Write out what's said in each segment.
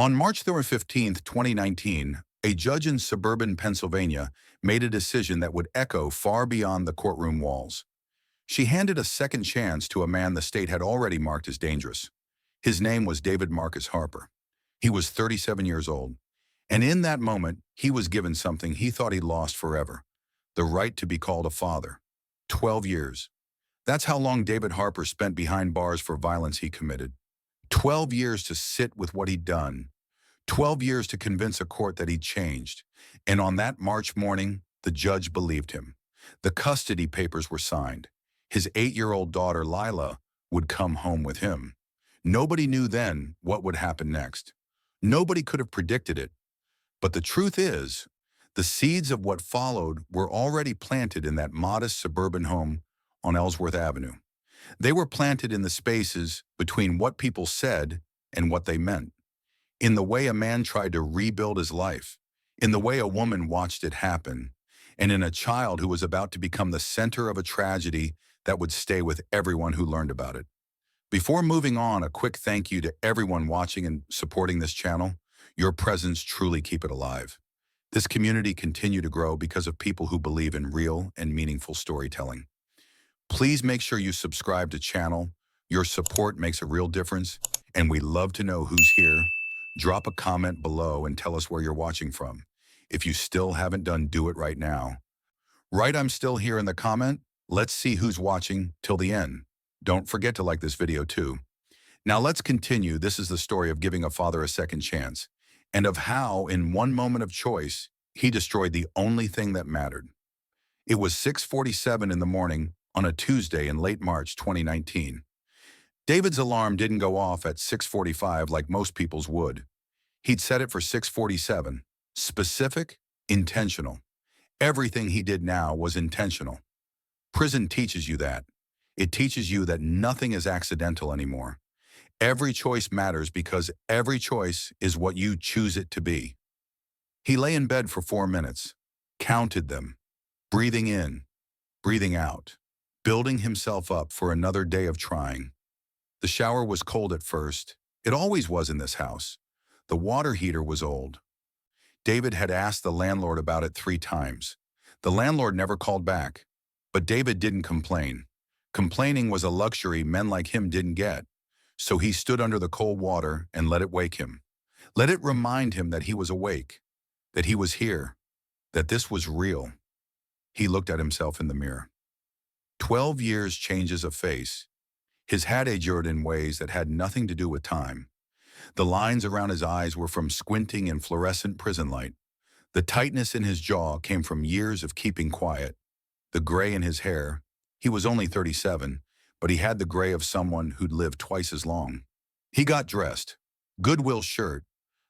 On March 15th, 2019, a judge in suburban Pennsylvania made a decision that would echo far beyond the courtroom walls. She handed a second chance to a man the state had already marked as dangerous. His name was David Marcus Harper. He was 37 years old, and in that moment, he was given something he thought he'd lost forever: the right to be called a father. 12 years. That's how long David Harper spent behind bars for violence he committed. 12 years to sit with what he'd done. 12 years to convince a court that he'd changed. And on that March morning, the judge believed him. The custody papers were signed. His 8-year-old daughter, Lila, would come home with him. Nobody knew then what would happen next. Nobody could have predicted it. But the truth is, the seeds of what followed were already planted in that modest suburban home on Ellsworth Avenue. They were planted in the spaces between what people said and what they meant, in the way a man tried to rebuild his life, in the way a woman watched it happen, and in a child who was about to become the center of a tragedy that would stay with everyone who learned about it. Before moving on, a quick thank you to everyone watching and supporting this channel. Your presence truly keep it alive. This community continue to grow because of people who believe in real and meaningful storytelling. Please make sure you subscribe to channel. Your support makes a real difference, and we love to know who's here. Drop a comment below and tell us where you're watching from. If you still haven't done, do it right now. Write "I'm still here" in the comment. Let's see who's watching till the end. Don't forget to like this video too. Now let's continue. This is the story of giving a father a second chance, and of how, in one moment of choice, he destroyed the only thing that mattered. It was 6:47 in the morning on a Tuesday in late March 2019. David's alarm didn't go off at 6:45 like most people's would. He'd set it for 6:47. Specific, intentional. Everything he did now was intentional. Prison teaches you that. It teaches you that nothing is accidental anymore. Every choice matters because every choice is what you choose it to be. He lay in bed for 4 minutes, counted them, breathing in, breathing out, building himself up for another day of trying. The shower was cold at first. It always was in this house. The water heater was old. David had asked the landlord about it 3 times. The landlord never called back, but David didn't complain. Complaining was a luxury men like him didn't get. So he stood under the cold water and let it wake him. Let it remind him that he was awake, that he was here, that this was real. He looked at himself in the mirror. 12 years changes a face. His had aged in ways that had nothing to do with time. The lines around his eyes were from squinting in fluorescent prison light. The tightness in his jaw came from years of keeping quiet. The gray in his hair, he was only 37, but he had the gray of someone who'd lived twice as long. He got dressed. Goodwill shirt.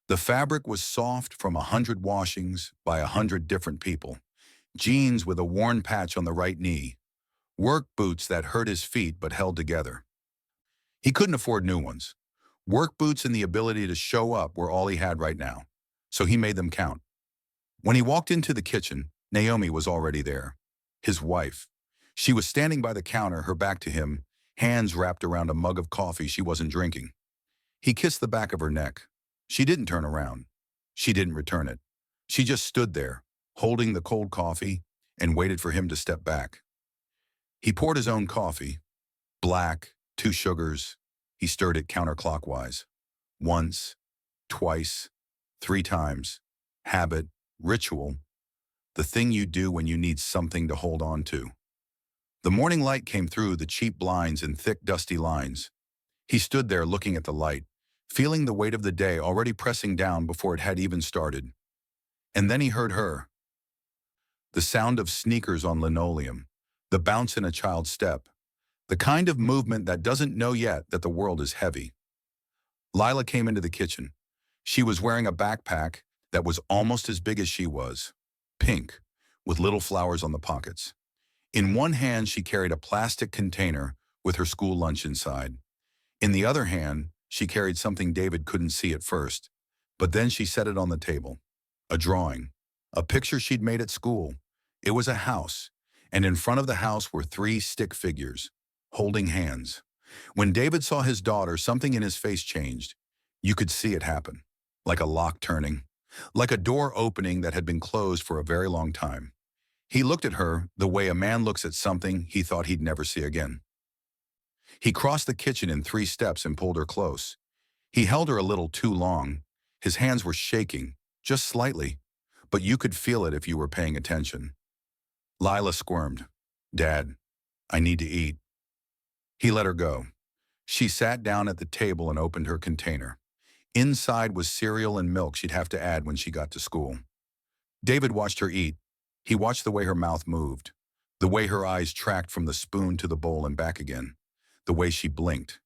The fabric was soft from 100 washings by 100 different people. Jeans with a worn patch on the right knee. Work boots that hurt his feet but held together. He couldn't afford new ones. Work boots and the ability to show up were all he had right now, so he made them count. When he walked into the kitchen, Naomi was already there, his wife. She was standing by the counter, her back to him, hands wrapped around a mug of coffee she wasn't drinking. He kissed the back of her neck. She didn't turn around. She didn't return it. She just stood there, holding the cold coffee, and waited for him to step back. He poured his own coffee, black, 2 sugars. He stirred it counterclockwise. Once, twice, 3 times. Habit, ritual, the thing you do when you need something to hold on to. The morning light came through the cheap blinds in thick, dusty lines. He stood there looking at the light, feeling the weight of the day already pressing down before it had even started. And then he heard her. The sound of sneakers on linoleum, the bounce in a child's step, the kind of movement that doesn't know yet that the world is heavy. Lila came into the kitchen. She was wearing a backpack that was almost as big as she was, pink, with little flowers on the pockets. In one hand, she carried a plastic container with her school lunch inside. In the other hand, she carried something David couldn't see at first, but then she set it on the table. A drawing, a picture she'd made at school. It was a house, and in front of the house were 3 stick figures, holding hands. When David saw his daughter, something in his face changed. You could see it happen. like a lock turning, like a door opening that had been closed for a very long time. He looked at her the way a man looks at something he thought he'd never see again. He crossed the kitchen in 3 steps and pulled her close. He held her a little too long. His hands were shaking, just slightly, but you could feel it if you were paying attention. Lila squirmed. "Dad, I need to eat." He let her go. She sat down at the table and opened her container. Inside was cereal and milk she'd have to add when she got to school. David watched her eat. He watched the way her mouth moved, the way her eyes tracked from the spoon to the bowl and back again, the way she blinked.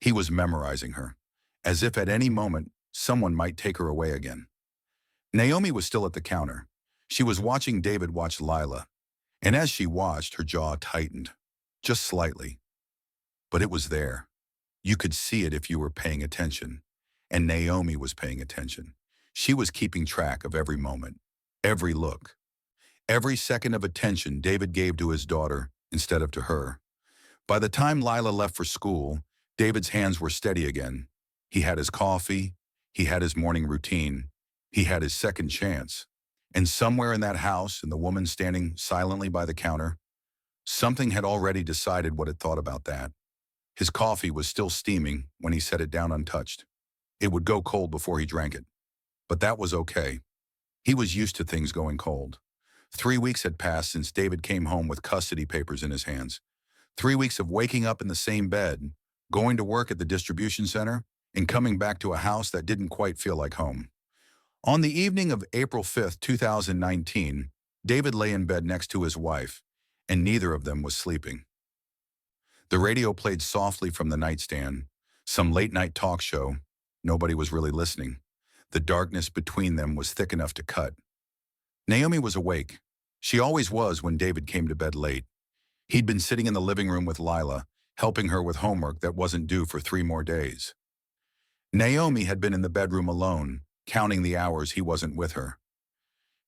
He was memorizing her, as if at any moment someone might take her away again. Naomi was still at the counter. She was watching David watch Lila, and as she watched, her jaw tightened, just slightly. But it was there. You could see it if you were paying attention, and Naomi was paying attention. She was keeping track of every moment, every look, every second of attention David gave to his daughter instead of to her. By the time Lila left for school, David's hands were steady again. He had his coffee, he had his morning routine, he had his second chance. And somewhere in that house, and the woman standing silently by the counter, something had already decided what it thought about that. His coffee was still steaming when he set it down untouched. It would go cold before he drank it. But that was okay. He was used to things going cold. 3 weeks had passed since David came home with custody papers in his hands. 3 weeks of waking up in the same bed, going to work at the distribution center, and coming back to a house that didn't quite feel like home. On the evening of April 5th, 2019, David lay in bed next to his wife, and neither of them was sleeping. The radio played softly from the nightstand, some late-night talk show. Nobody was really listening. The darkness between them was thick enough to cut. Naomi was awake. She always was when David came to bed late. He'd been sitting in the living room with Lila, helping her with homework that wasn't due for 3 more days. Naomi had been in the bedroom alone, counting the hours he wasn't with her.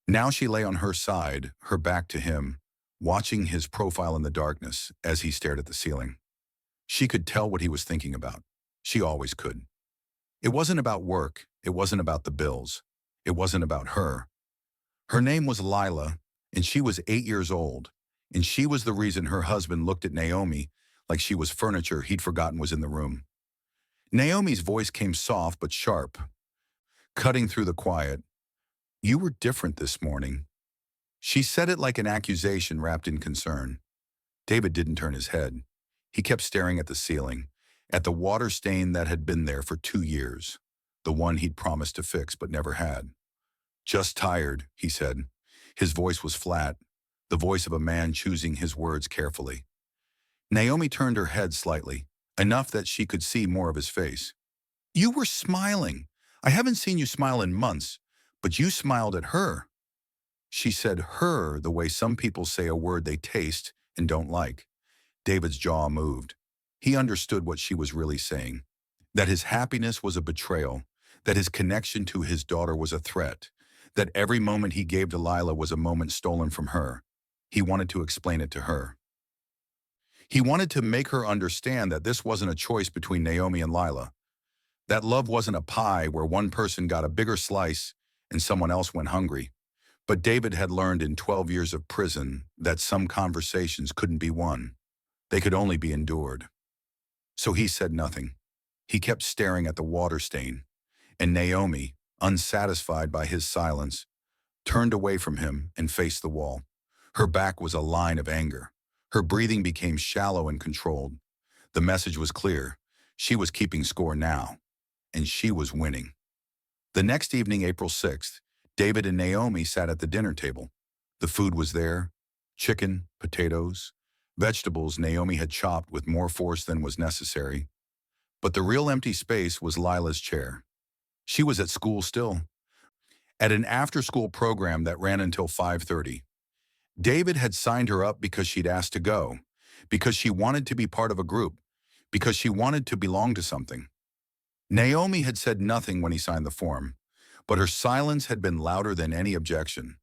Now she lay on her side, her back to him, watching his profile in the darkness as he stared at the ceiling. She could tell what he was thinking about. She always could. It wasn't about work. It wasn't about the bills. It wasn't about her. Her name was Lila, and she was 8 years old, and she was the reason her husband looked at Naomi like she was furniture he'd forgotten was in the room. Naomi's voice came soft but sharp, cutting through the quiet. "You were different this morning." She said it like an accusation wrapped in concern. David didn't turn his head. He kept staring at the ceiling, at the water stain that had been there for 2 years, the one he'd promised to fix but never had. "Just tired," he said. His voice was flat, the voice of a man choosing his words carefully. Naomi turned her head slightly, enough that she could see more of his face. "You were smiling. I haven't seen you smile in months, but you smiled at her." She said "her" the way some people say a word they taste and don't like. David's jaw moved. He understood what she was really saying, that his happiness was a betrayal, that his connection to his daughter was a threat, that every moment he gave to Lila was a moment stolen from her. He wanted to explain it to her. He wanted to make her understand that this wasn't a choice between Naomi and Lila, that love wasn't a pie where one person got a bigger slice and someone else went hungry. But David had learned in 12 years of prison that some conversations couldn't be won. They could only be endured. So he said nothing. He kept staring at the water stain, and Naomi, unsatisfied by his silence, turned away from him and faced the wall. Her back was a line of anger. Her breathing became shallow and controlled. The message was clear. She was keeping score now, and she was winning. The next evening, April 6th, David and Naomi sat at the dinner table. The food was there: chicken, potatoes, vegetables Naomi had chopped with more force than was necessary. But the real empty space was Lila's chair. She was at school still, at an after-school program that ran until 5:30. David had signed her up because she'd asked to go, because she wanted to be part of a group, because she wanted to belong to something. Naomi had said nothing when he signed the form, but her silence had been louder than any objection.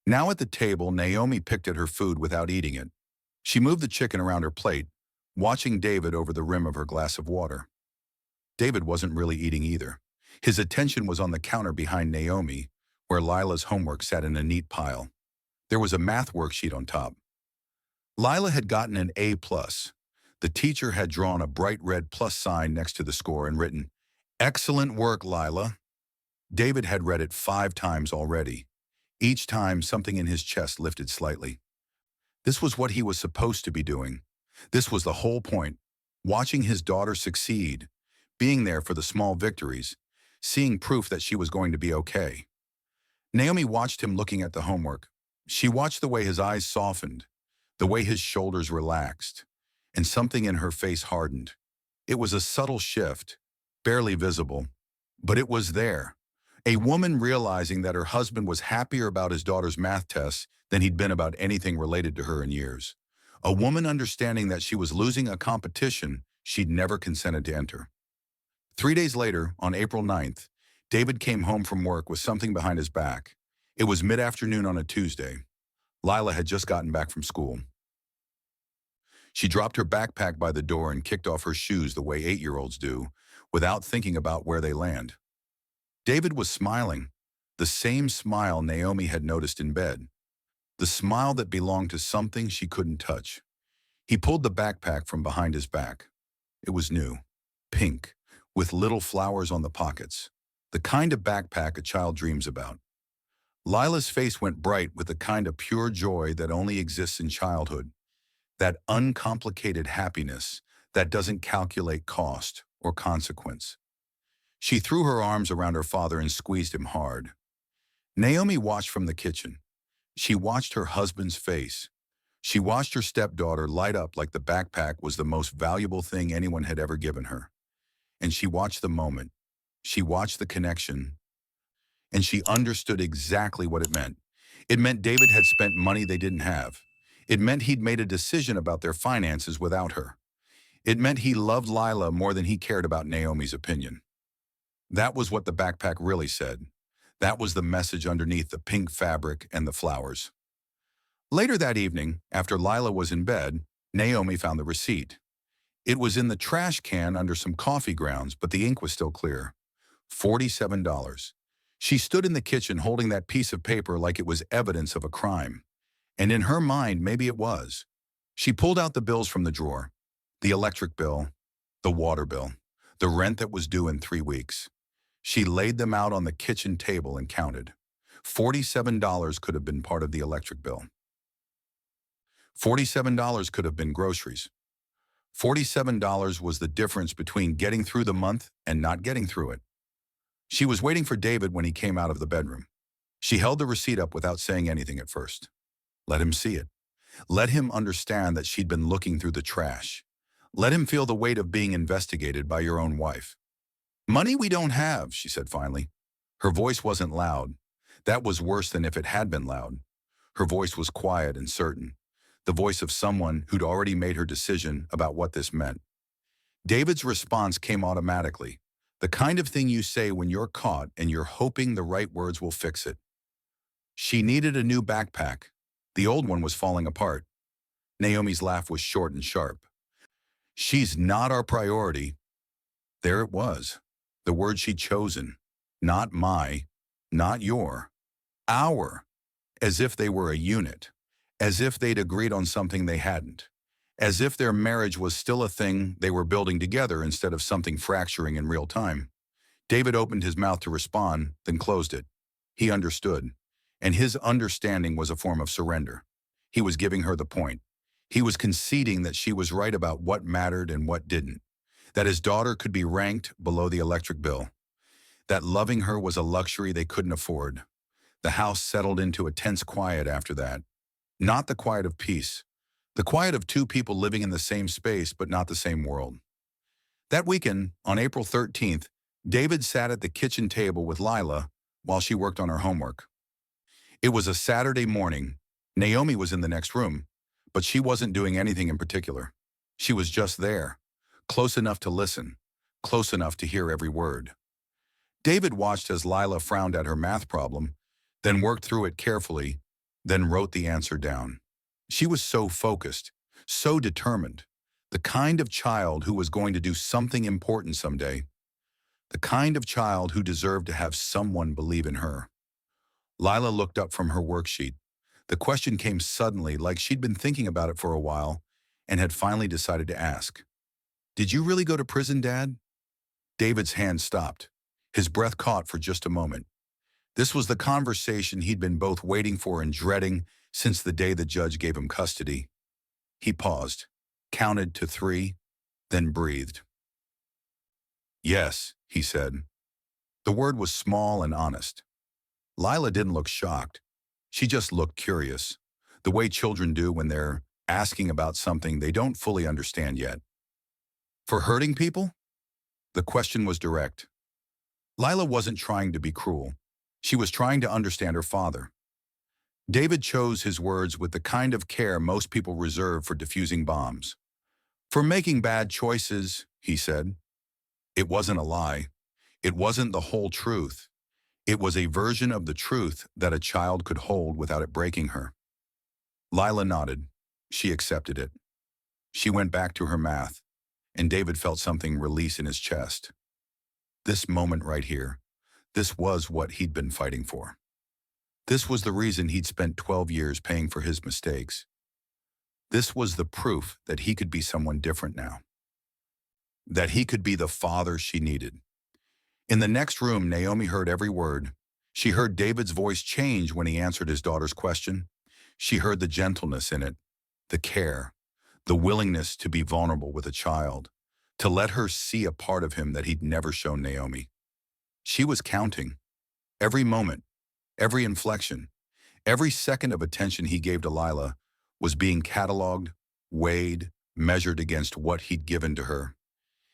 Now at the table, Naomi picked at her food without eating it. She moved the chicken around her plate, watching David over the rim of her glass of water. David wasn't really eating either. His attention was on the counter behind Naomi, where Lila's homework sat in a neat pile. There was a math worksheet on top. Lila had gotten an A+. The teacher had drawn a bright red plus sign next to the score and written, "Excellent work, Lila." David had read it 5 times already. Each time, something in his chest lifted slightly. This was what he was supposed to be doing. This was the whole point. Watching his daughter succeed, being there for the small victories, seeing proof that she was going to be okay. Naomi watched him looking at the homework. She watched the way his eyes softened, the way his shoulders relaxed, and something in her face hardened. It was a subtle shift, barely visible, but it was there. A woman realizing that her husband was happier about his daughter's math tests than he'd been about anything related to her in years. A woman understanding that she was losing a competition she'd never consented to enter. 3 days later, on April 9th, David came home from work with something behind his back. It was mid-afternoon on a Tuesday. Lila had just gotten back from school. She dropped her backpack by the door and kicked off her shoes the way 8-year-olds do, without thinking about where they land. David was smiling, the same smile Naomi had noticed in bed, the smile that belonged to something she couldn't touch. He pulled the backpack from behind his back. It was new, pink, with little flowers on the pockets, the kind of backpack a child dreams about. Lila's face went bright with the kind of pure joy that only exists in childhood, that uncomplicated happiness that doesn't calculate cost or consequence. She threw her arms around her father and squeezed him hard. Naomi watched from the kitchen. She watched her husband's face. She watched her stepdaughter light up like the backpack was the most valuable thing anyone had ever given her. And she watched the moment. She watched the connection. And she understood exactly what it meant. It meant David had spent money they didn't have. It meant he'd made a decision about their finances without her. It meant he loved Lila more than he cared about Naomi's opinion. That was what the backpack really said. That was the message underneath the pink fabric and the flowers. Later that evening, after Lila was in bed, Naomi found the receipt. It was in the trash can under some coffee grounds, but the ink was still clear. $47. She stood in the kitchen holding that piece of paper like it was evidence of a crime. And in her mind, maybe it was. She pulled out the bills from the drawer. The electric bill, the water bill, the rent that was due in 3 weeks. She laid them out on the kitchen table and counted. $47 could have been part of the electric bill. $47 could have been groceries. $47 was the difference between getting through the month and not getting through it. She was waiting for David when he came out of the bedroom. She held the receipt up without saying anything at first. Let him see it. Let him understand that she'd been looking through the trash. Let him feel the weight of being investigated by your own wife. "Money we don't have," she said finally. Her voice wasn't loud. That was worse than if it had been loud. Her voice was quiet and certain, the voice of someone who'd already made her decision about what this meant. David's response came automatically, the kind of thing you say when you're caught and you're hoping the right words will fix it. She needed a new backpack. The old one was falling apart. Naomi's laugh was short and sharp. "She's not our priority." There it was, the word she'd chosen. Not my, not your, our. As if they were a unit. As if they'd agreed on something they hadn't. As if their marriage was still a thing they were building together instead of something fracturing in real time. David opened his mouth to respond, then closed it. He understood. And his understanding was a form of surrender. He was giving her the point. He was conceding that she was right about what mattered and what didn't. That his daughter could be ranked below the electric bill. That loving her was a luxury they couldn't afford. The house settled into a tense quiet after that. Not the quiet of peace. The quiet of two people living in the same space but not the same world. That weekend, on April 13th, David sat at the kitchen table with Lila while she worked on her homework. It was a Saturday morning. Naomi was in the next room, but she wasn't doing anything in particular. She was just there, close enough to listen, close enough to hear every word. David watched as Lila frowned at her math problem, then worked through it carefully, then wrote the answer down. She was so focused, so determined, the kind of child who was going to do something important someday. the kind of child who deserved to have someone believe in her. Lila looked up from her worksheet. The question came suddenly, like she'd been thinking about it for a while and had finally decided to ask. Did you really go to prison, Dad? David's hand stopped. His breath caught for just a moment. This was the conversation he'd been both waiting for and dreading since the day the judge gave him custody. He paused, counted to 3, then breathed. Yes, he said. The word was small and honest. Lila didn't look shocked. She just looked curious, the way children do when they're asking about something they don't fully understand yet. For hurting people? The question was direct. Lila wasn't trying to be cruel. She was trying to understand her father. David chose his words with the kind of care most people reserve for defusing bombs. For making bad choices, he said. It wasn't a lie. It wasn't the whole truth. It was a version of the truth that a child could hold without it breaking her. Lila nodded. She accepted it. She went back to her math, and David felt something release in his chest. This moment right here, this was what he'd been fighting for. This was the reason he'd spent 12 years paying for his mistakes. This was the proof that he could be someone different now. That he could be the father she needed. In the next room, Naomi heard every word. She heard David's voice change when he answered his daughter's question. She heard the gentleness in it, the care, the willingness to be vulnerable with a child, to let her see a part of him that he'd never shown Naomi. She was counting. Every moment, every inflection, every second of attention he gave to Lila was being cataloged, weighed, measured against what he'd given to her.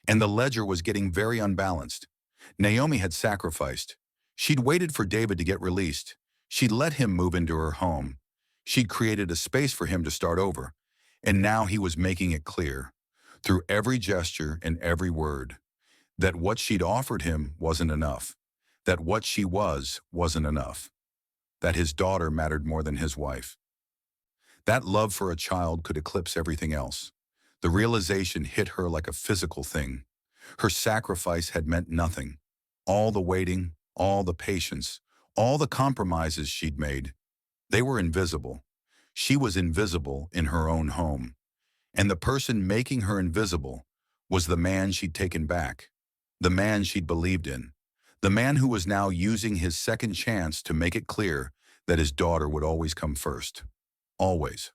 And the ledger was getting very unbalanced. Naomi had sacrificed. She'd waited for David to get released. She'd let him move into her home. She'd created a space for him to start over. And now he was making it clear, through every gesture and every word, that what she'd offered him wasn't enough. That what she wasn't enough. That his daughter mattered more than his wife. That love for a child could eclipse everything else. The realization hit her like a physical thing. Her sacrifice had meant nothing. All the waiting, all the patience, all the compromises she'd made, they were invisible. She was invisible in her own home. And the person making her invisible was the man she'd taken back, the man she'd believed in, the man who was now using his second chance to make it clear that his daughter would always come first. Always.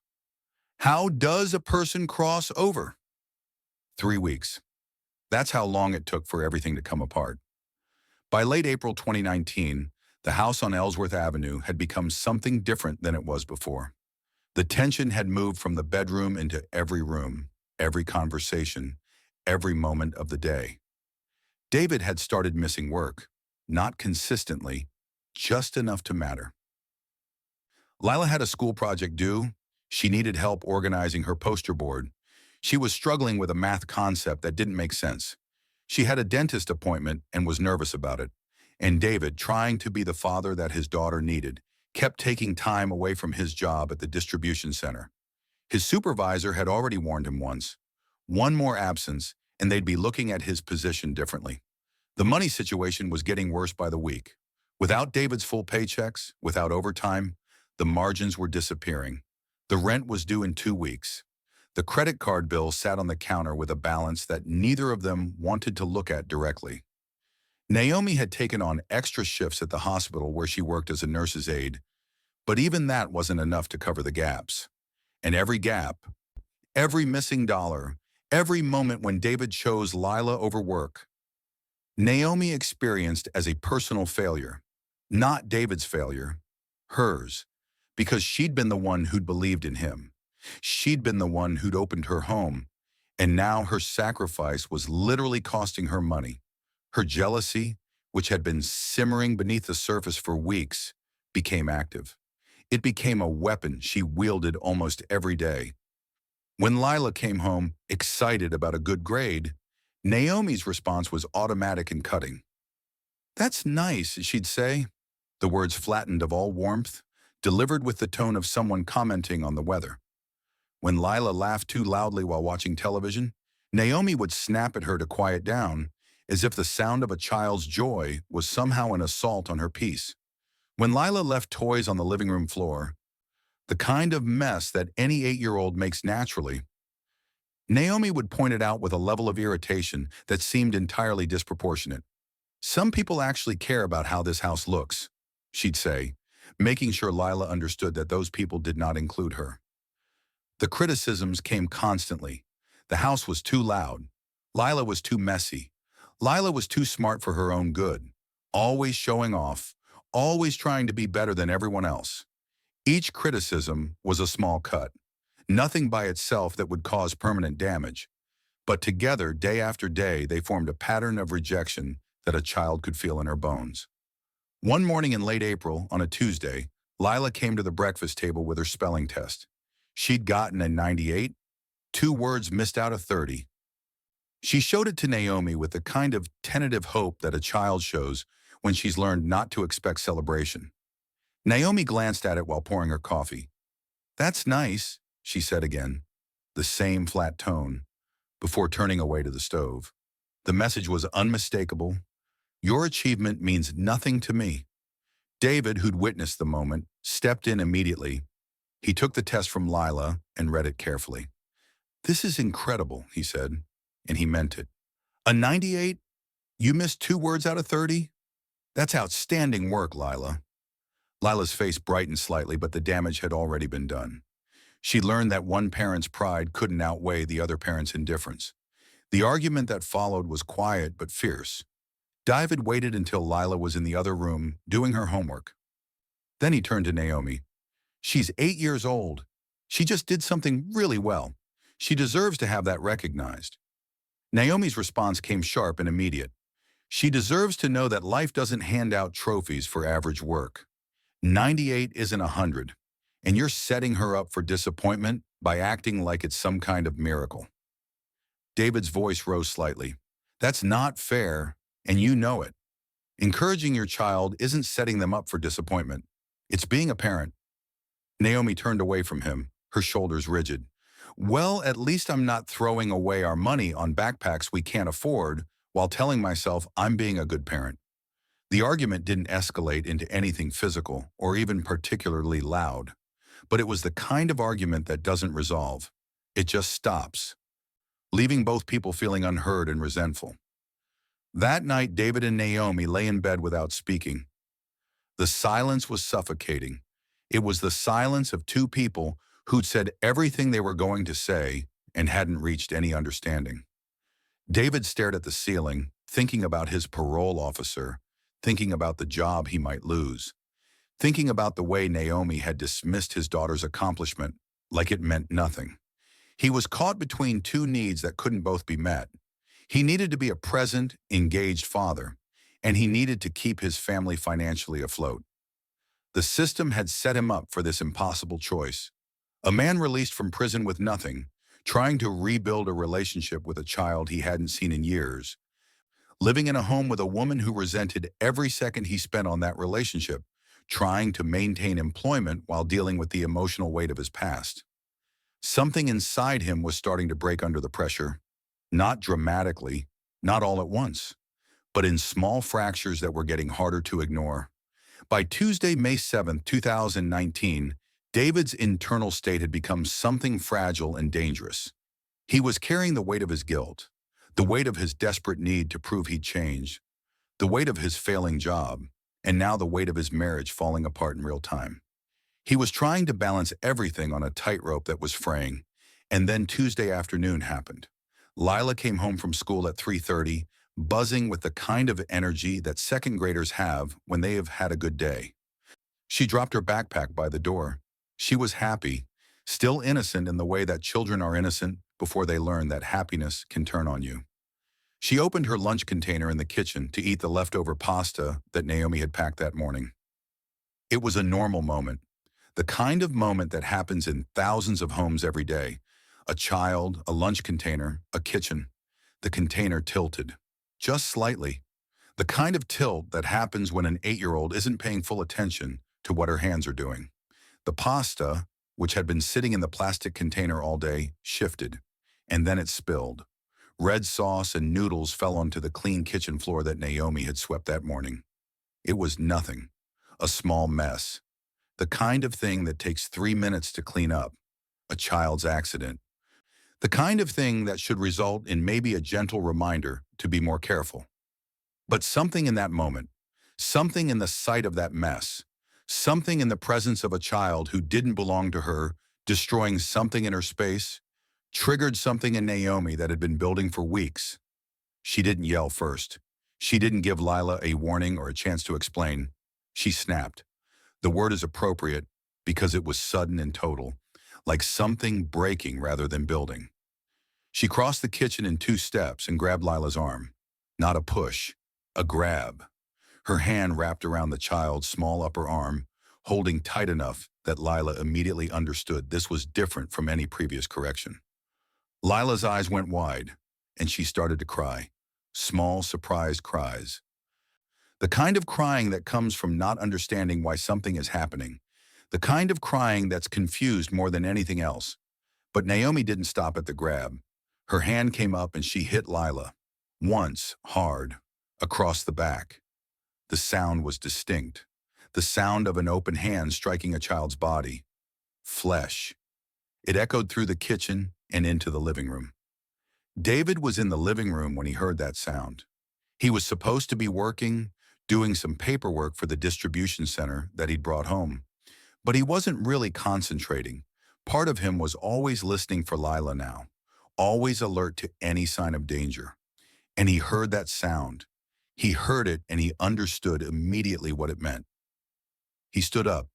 How does a person cross over? 3 weeks. That's how long it took for everything to come apart. By late April 2019, the house on Ellsworth Avenue had become something different than it was before. The tension had moved from the bedroom into every room, every conversation, every moment of the day. David had started missing work, not consistently, just enough to matter. Lila had a school project due. She needed help organizing her poster board. She was struggling with a math concept that didn't make sense. She had a dentist appointment and was nervous about it. And David, trying to be the father that his daughter needed, kept taking time away from his job at the distribution center. His supervisor had already warned him once. One more absence, and they'd be looking at his position differently. The money situation was getting worse by the week. Without David's full paychecks, without overtime, the margins were disappearing. The rent was due in 2 weeks. The credit card bill sat on the counter with a balance that neither of them wanted to look at directly. Naomi had taken on extra shifts at the hospital where she worked as a nurse's aide, but even that wasn't enough to cover the gaps. And every gap, every missing dollar, every moment when David chose Lila over work, Naomi experienced as a personal failure. Not David's failure, hers, because she'd been the one who'd believed in him. She'd been the one who'd opened her home, and now her sacrifice was literally costing her money. Her jealousy, which had been simmering beneath the surface for weeks, became active. It became a weapon she wielded almost every day. When Lila came home, excited about a good grade, Naomi's response was automatic and cutting. "That's nice," she'd say, the words flattened of all warmth, delivered with the tone of someone commenting on the weather. When Lila laughed too loudly while watching television, Naomi would snap at her to quiet down, as if the sound of a child's joy was somehow an assault on her peace. When Lila left toys on the living room floor, the kind of mess that any 8-year-old makes naturally, Naomi would point it out with a level of irritation that seemed entirely disproportionate. "Some people actually care about how this house looks," she'd say, making sure Lila understood that those people did not include her. The criticisms came constantly. The house was too loud. Lila was too messy. Lila was too smart for her own good. Always showing off. Always trying to be better than everyone else. Each criticism was a small cut. Nothing by itself that would cause permanent damage. But together, day after day, they formed a pattern of rejection that a child could feel in her bones. One morning in late April, on a Tuesday, Lila came to the breakfast table with her spelling test. She'd gotten a 98, 2 words missed out of 30. She showed it to Naomi with the kind of tentative hope that a child shows when she's learned not to expect celebration. Naomi glanced at it while pouring her coffee. "That's nice," she said again, the same flat tone, before turning away to the stove. The message was unmistakable. "Your achievement means nothing to me." David, who'd witnessed the moment, stepped in immediately. He took the test from Lila and read it carefully. "This is incredible," he said, and he meant it. "A 98? You missed 2 words out of 30? That's outstanding work, Lila." Lila's face brightened slightly, but the damage had already been done. She learned that one parent's pride couldn't outweigh the other parent's indifference. The argument that followed was quiet but fierce. David waited until Lila was in the other room doing her homework. Then he turned to Naomi. "She's 8 years old. She just did something really well. She deserves to have that recognized." Naomi's response came sharp and immediate. "She deserves to know that life doesn't hand out trophies for average work. 98 isn't 100, and you're setting her up for disappointment by acting like it's some kind of miracle." David's voice rose slightly. "That's not fair, and you know it. Encouraging your child isn't setting them up for disappointment. It's being a parent." Naomi turned away from him, her shoulders rigid. "Well, at least I'm not throwing away our money on backpacks we can't afford while telling myself I'm being a good parent." The argument didn't escalate into anything physical or even particularly loud, but it was the kind of argument that doesn't resolve. It just stops, leaving both people feeling unheard and resentful. That night, David and Naomi lay in bed without speaking. The silence was suffocating. It was the silence of two people who'd said everything they were going to say and hadn't reached any understanding. David stared at the ceiling, thinking about his parole officer, thinking about the job he might lose, thinking about the way Naomi had dismissed his daughter's accomplishment like it meant nothing. He was caught between two needs that couldn't both be met. He needed to be a present, engaged father, and he needed to keep his family financially afloat. The system had set him up for this impossible choice. A man released from prison with nothing, trying to rebuild a relationship with a child he hadn't seen in years, living in a home with a woman who resented every second he spent on that relationship, trying to maintain employment while dealing with the emotional weight of his past. Something inside him was starting to break under the pressure, not dramatically, not all at once, but in small fractures that were getting harder to ignore. By Tuesday, May 7, 2019, David's internal state had become something fragile and dangerous. He was carrying the weight of his guilt, the weight of his desperate need to prove he'd changed, the weight of his failing job, and now the weight of his marriage falling apart in real time. He was trying to balance everything on a tightrope that was fraying, and then Tuesday afternoon happened. Lila came home from school at 3:30, buzzing with the kind of energy that second graders have when they have had a good day. She dropped her backpack by the door. She was happy, still innocent in the way that children are innocent before they learn that happiness can turn on you. She opened her lunch container in the kitchen to eat the leftover pasta that Naomi had packed that morning. It was a normal moment, the kind of moment that happens in thousands of homes every day. A child, a lunch container, a kitchen. The container tilted, just slightly. The kind of tilt that happens when an 8-year-old isn't paying full attention to what her hands are doing. The pasta, which had been sitting in the plastic container all day, shifted, and then it spilled. Red sauce and noodles fell onto the clean kitchen floor that Naomi had swept that morning. It was nothing. A small mess. The kind of thing that takes 3 minutes to clean up. A child's accident. The kind of thing that should result in maybe a gentle reminder to be more careful. But something in that moment, something in the sight of that mess, something in the presence of a child who didn't belong to her, destroying something in her space, triggered something in Naomi that had been building for weeks. She didn't yell first. She didn't give Lila a warning or a chance to explain. She snapped. The word is appropriate because it was sudden and total, like something breaking rather than building. She crossed the kitchen in 2 steps and grabbed Lila's arm. Not a push, a grab. Her hand wrapped around the child's small upper arm, holding tight enough that Lila immediately understood this was different from any previous correction. Lila's eyes went wide, and she started to cry. Small, surprised cries. The kind of crying that comes from not understanding why something is happening. The kind of crying that's confused more than anything else. But Naomi didn't stop at the grab. Her hand came up and she hit Lila. Once, hard, across the back. The sound was distinct. The sound of an open hand striking a child's body. Flesh. It echoed through the kitchen and into the living room. David was in the living room when he heard that sound. He was supposed to be working, doing some paperwork for the distribution center that he'd brought home. But he wasn't really concentrating. Part of him was always listening for Lila now, always alert to any sign of danger. And he heard that sound. He heard it and he understood immediately what it meant. He stood up,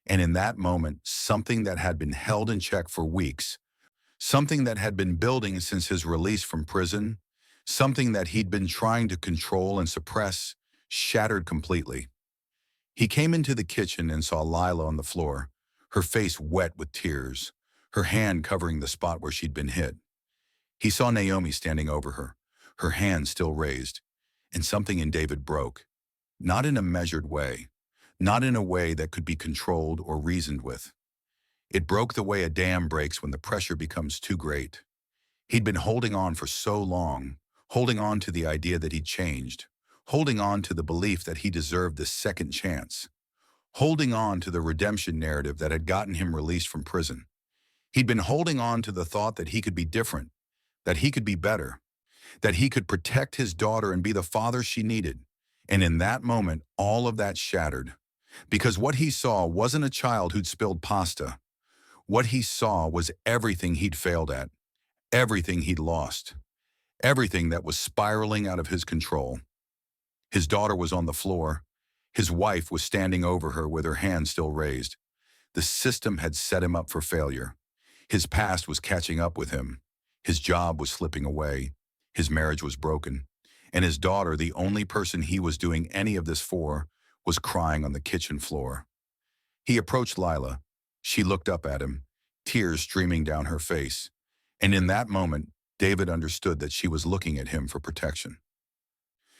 and in that moment, something that had been held in check for weeks, something that had been building since his release from prison, something that he'd been trying to control and suppress, shattered completely. He came into the kitchen and saw Lila on the floor, her face wet with tears, her hand covering the spot where she'd been hit. He saw Naomi standing over her hand still raised, and something in David broke. Not in a measured way, not in a way that could be controlled or reasoned with. It broke the way a dam breaks when the pressure becomes too great. He'd been holding on for so long, holding on to the idea that he'd changed, holding on to the belief that he deserved this second chance, holding on to the redemption narrative that had gotten him released from prison. He'd been holding on to the thought that he could be different, that he could be better, that he could protect his daughter and be the father she needed. And in that moment, all of that shattered. Because what he saw wasn't a child who'd spilled pasta. What he saw was everything he'd failed at, everything he'd lost, everything that was spiraling out of his control. His daughter was on the floor. His wife was standing over her with her hand still raised. The system had set him up for failure. His past was catching up with him. His job was slipping away. His marriage was broken. And his daughter, the only person he was doing any of this for, was crying on the kitchen floor. He approached Lila. She looked up at him, tears streaming down her face. And in that moment, David understood that she was looking at him for protection.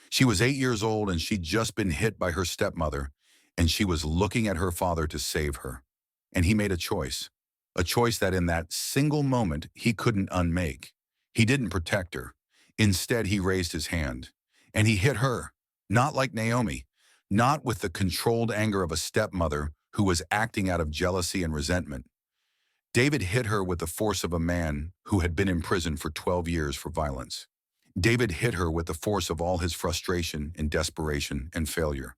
She was 8 years old and she'd just been hit by her stepmother, and she was looking at her father to save her. And he made a choice that in that single moment he couldn't unmake. He didn't protect her. Instead, he raised his hand, and he hit her, not like Naomi, not with the controlled anger of a stepmother who was acting out of jealousy and resentment. David hit her with the force of a man who had been in prison for 12 years for violence. David hit her with the force of all his frustration and desperation and failure.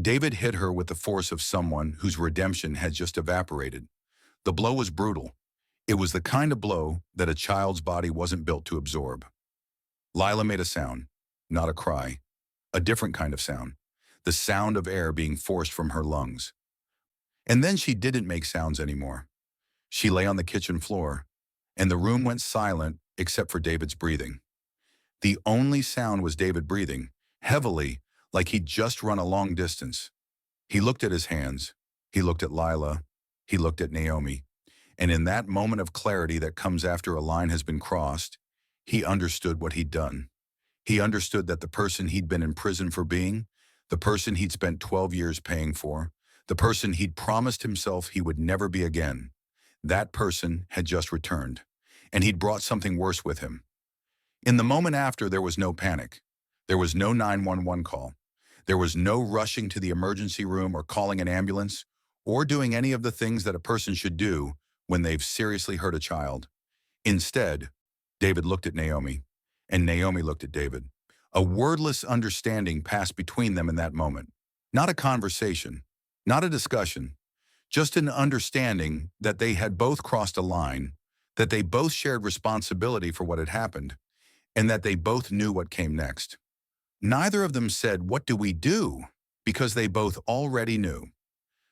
David hit her with the force of someone whose redemption had just evaporated. The blow was brutal. It was the kind of blow that a child's body wasn't built to absorb. Lila made a sound, not a cry, a different kind of sound, the sound of air being forced from her lungs. And then she didn't make sounds anymore. She lay on the kitchen floor, and the room went silent except for David's breathing. The only sound was David breathing, heavily, like he'd just run a long distance. He looked at his hands. He looked at Lila. He looked at Naomi. And in that moment of clarity that comes after a line has been crossed, he understood what he'd done. He understood that the person he'd been in prison for being, the person he'd spent 12 years paying for, the person he'd promised himself he would never be again, that person had just returned, and he'd brought something worse with him. In the moment after, there was no panic. There was no 911 call. There was no rushing to the emergency room or calling an ambulance or doing any of the things that a person should do when they've seriously hurt a child. Instead, David looked at Naomi, and Naomi looked at David. A wordless understanding passed between them in that moment. Not a conversation, not a discussion, just an understanding that they had both crossed a line, that they both shared responsibility for what had happened, and that they both knew what came next. Neither of them said, "What do we do?" because they both already knew.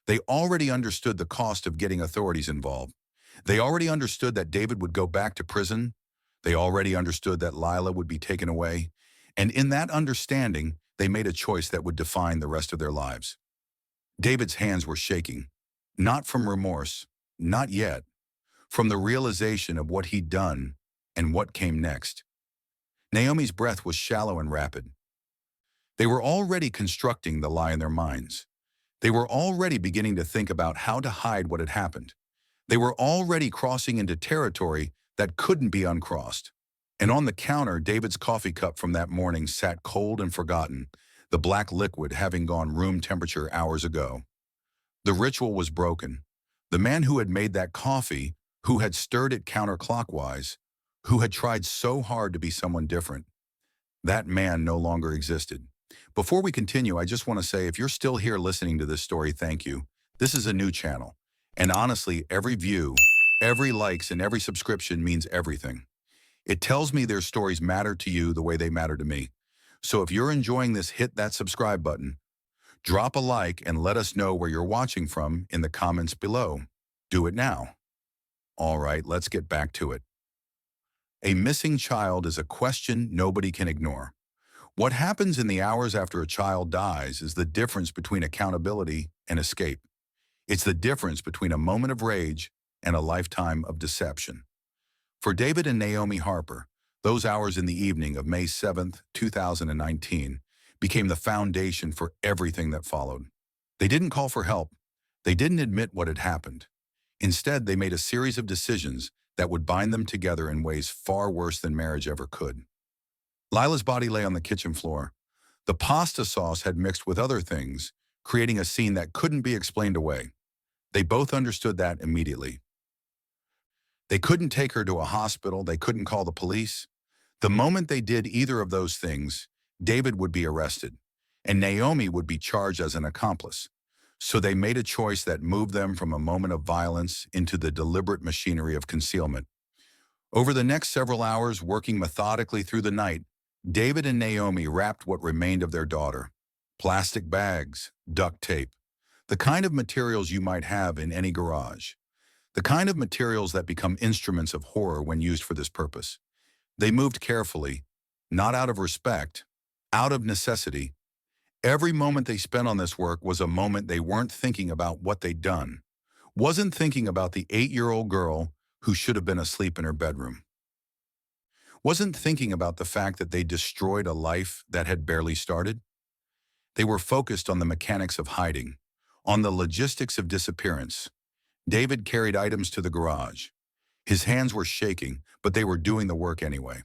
They already understood the cost of getting authorities involved. They already understood that David would go back to prison. They already understood that Lila would be taken away. And in that understanding, they made a choice that would define the rest of their lives. David's hands were shaking, not from remorse, not yet, from the realization of what he'd done and what came next. Naomi's breath was shallow and rapid. They were already constructing the lie in their minds. They were already beginning to think about how to hide what had happened. They were already crossing into territory that couldn't be uncrossed. And on the counter, David's coffee cup from that morning sat cold and forgotten, the black liquid having gone room temperature hours ago. The ritual was broken. The man who had made that coffee, who had stirred it counterclockwise, who had tried so hard to be someone different, that man no longer existed. Before we continue, I just want to say, if you're still here listening to this story, thank you. This is a new channel. And honestly, every view, every likes, and every subscription means everything. It tells me their stories matter to you the way they matter to me. So if you're enjoying this, hit that subscribe button. Drop a like and let us know where you're watching from in the comments below. Do it now. All right, let's get back to it. A missing child is a question nobody can ignore. What happens in the hours after a child dies is the difference between accountability and escape. It's the difference between a moment of rage and a lifetime of deception. For David and Naomi Harper, those hours in the evening of May 7th, 2019, became the foundation for everything that followed. They didn't call for help. They didn't admit what had happened. Instead, they made a series of decisions that would bind them together in ways far worse than marriage ever could. Lila's body lay on the kitchen floor. The pasta sauce had mixed with other things, creating a scene that couldn't be explained away. They both understood that immediately. They couldn't take her to a hospital. They couldn't call the police. The moment they did either of those things, David would be arrested, and Naomi would be charged as an accomplice. So they made a choice that moved them from a moment of violence into the deliberate machinery of concealment. Over the next several hours, working methodically through the night, David and Naomi wrapped what remained of their daughter. Plastic bags, duct tape, the kind of materials you might have in any garage. The kind of materials that become instruments of horror when used for this purpose. They moved carefully, not out of respect, out of necessity. Every moment they spent on this work was a moment they weren't thinking about what they'd done, wasn't thinking about the 8-year-old girl who should have been asleep in her bedroom, wasn't thinking about the fact that they destroyed a life that had barely started. They were focused on the mechanics of hiding, on the logistics of disappearance. David carried items to the garage. His hands were shaking, but they were doing the work anyway.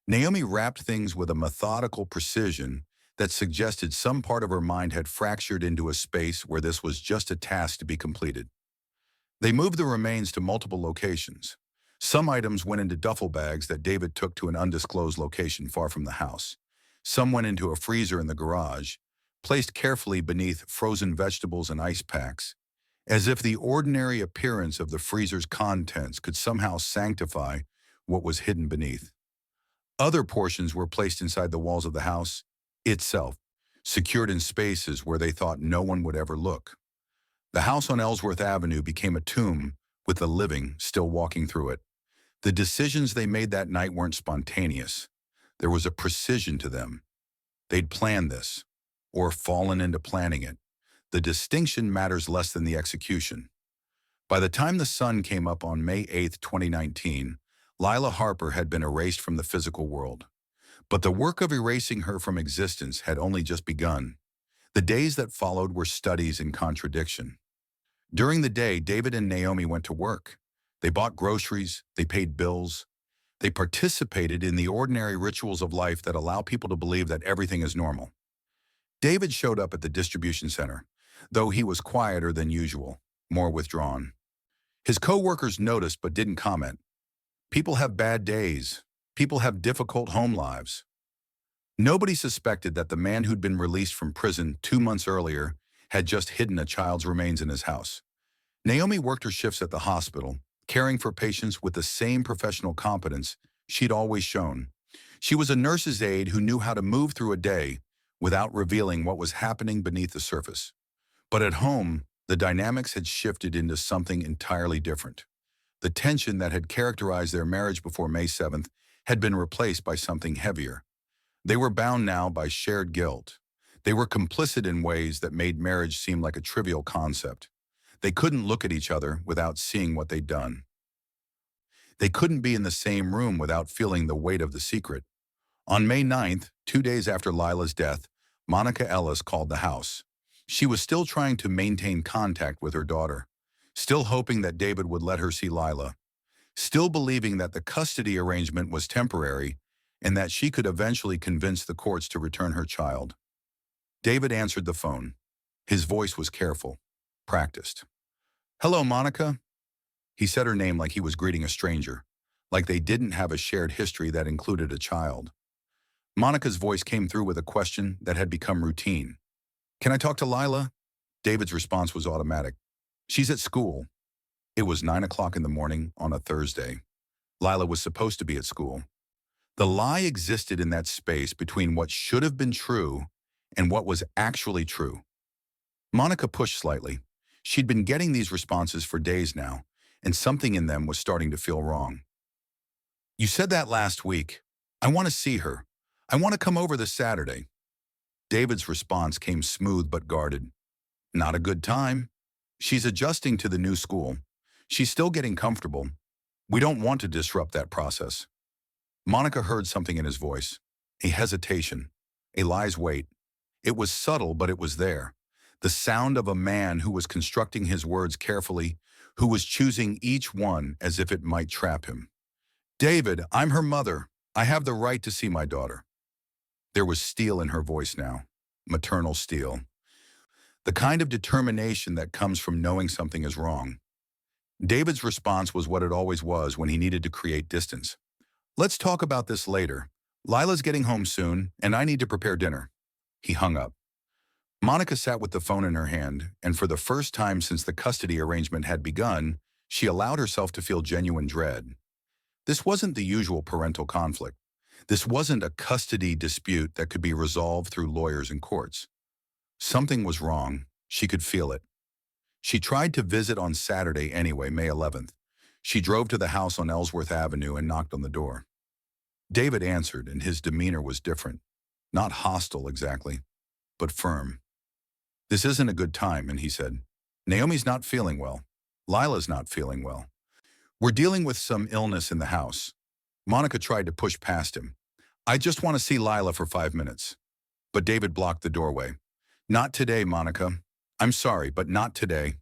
Naomi wrapped things with a methodical precision that suggested some part of her mind had fractured into a space where this was just a task to be completed. They moved the remains to multiple locations. Some items went into duffel bags that David took to an undisclosed location far from the house. Some went into a freezer in the garage, placed carefully beneath frozen vegetables and ice packs, as if the ordinary appearance of the freezer's contents could somehow sanctify what was hidden beneath. Other portions were placed inside the walls of the house itself, secured in spaces where they thought no one would ever look. The house on Ellsworth Avenue became a tomb with the living still walking through it. The decisions they made that night weren't spontaneous. There was a precision to them. They'd planned this, or fallen into planning it. The distinction matters less than the execution. By the time the sun came up on May 8, 2019, Lila Harper had been erased from the physical world. But the work of erasing her from existence had only just begun. The days that followed were studies in contradiction. During the day, David and Naomi went to work. They bought groceries, they paid bills. They participated in the ordinary rituals of life that allow people to believe that everything is normal. David showed up at the distribution center, though he was quieter than usual, more withdrawn. His co-workers noticed but didn't comment. People have bad days. People have difficult home lives. Nobody suspected that the man who'd been released from prison 2 months earlier had just hidden a child's remains in his house. Naomi worked her shifts at the hospital, caring for patients with the same professional competence she'd always shown. She was a nurse's aide who knew how to move through a day without revealing what was happening beneath the surface. But at home, the dynamics had shifted into something entirely different. The tension that had characterized their marriage before May 7th had been replaced by something heavier. They were bound now by shared guilt. They were complicit in ways that made marriage seem like a trivial concept. They couldn't look at each other without seeing what they'd done. They couldn't be in the same room without feeling the weight of the secret. On May 9th, 2 days after Lila's death, Monica Ellis called the house. She was still trying to maintain contact with her daughter, still hoping that David would let her see Lila, still believing that the custody arrangement was temporary and that she could eventually convince the courts to return her child. David answered the phone. His voice was careful, practiced. "Hello, Monica." He said her name like he was greeting a stranger, like they didn't have a shared history that included a child. Monica's voice came through with a question that had become routine. "Can I talk to Lila?" David's response was automatic. "She's at school." It was 9 o'clock in the morning on a Thursday. Lila was supposed to be at school. The lie existed in that space between what should have been true and what was actually true. Monica pushed slightly. She'd been getting these responses for days now, and something in them was starting to feel wrong. "You said that last week. I want to see her. I want to come over this Saturday." David's response came smooth but guarded. "Not a good time. She's adjusting to the new school. She's still getting comfortable. We don't want to disrupt that process." Monica heard something in his voice, a hesitation, a lie's weight. It was subtle, but it was there. The sound of a man who was constructing his words carefully, who was choosing each one as if it might trap him. "David, I'm her mother. I have the right to see my daughter." There was steel in her voice now, maternal steel. The kind of determination that comes from knowing something is wrong. David's response was what it always was when he needed to create distance. "Let's talk about this later. Lila's getting home soon, and I need to prepare dinner." He hung up. Monica sat with the phone in her hand, and for the first time since the custody arrangement had begun, she allowed herself to feel genuine dread. This wasn't the usual parental conflict. This wasn't a custody dispute that could be resolved through lawyers and courts. Something was wrong. She could feel it. She tried to visit on Saturday anyway, May 11th. She drove to the house on Ellsworth Avenue and knocked on the door. David answered, and his demeanor was different. Not hostile exactly, but firm. "This isn't a good time," and he said. "Naomi's not feeling well. Lila's not feeling well. We're dealing with some illness in the house." Monica tried to push past him. "I just want to see Lila for 5 minutes. But David blocked the doorway. "Not today, Monica. I'm sorry, but not today."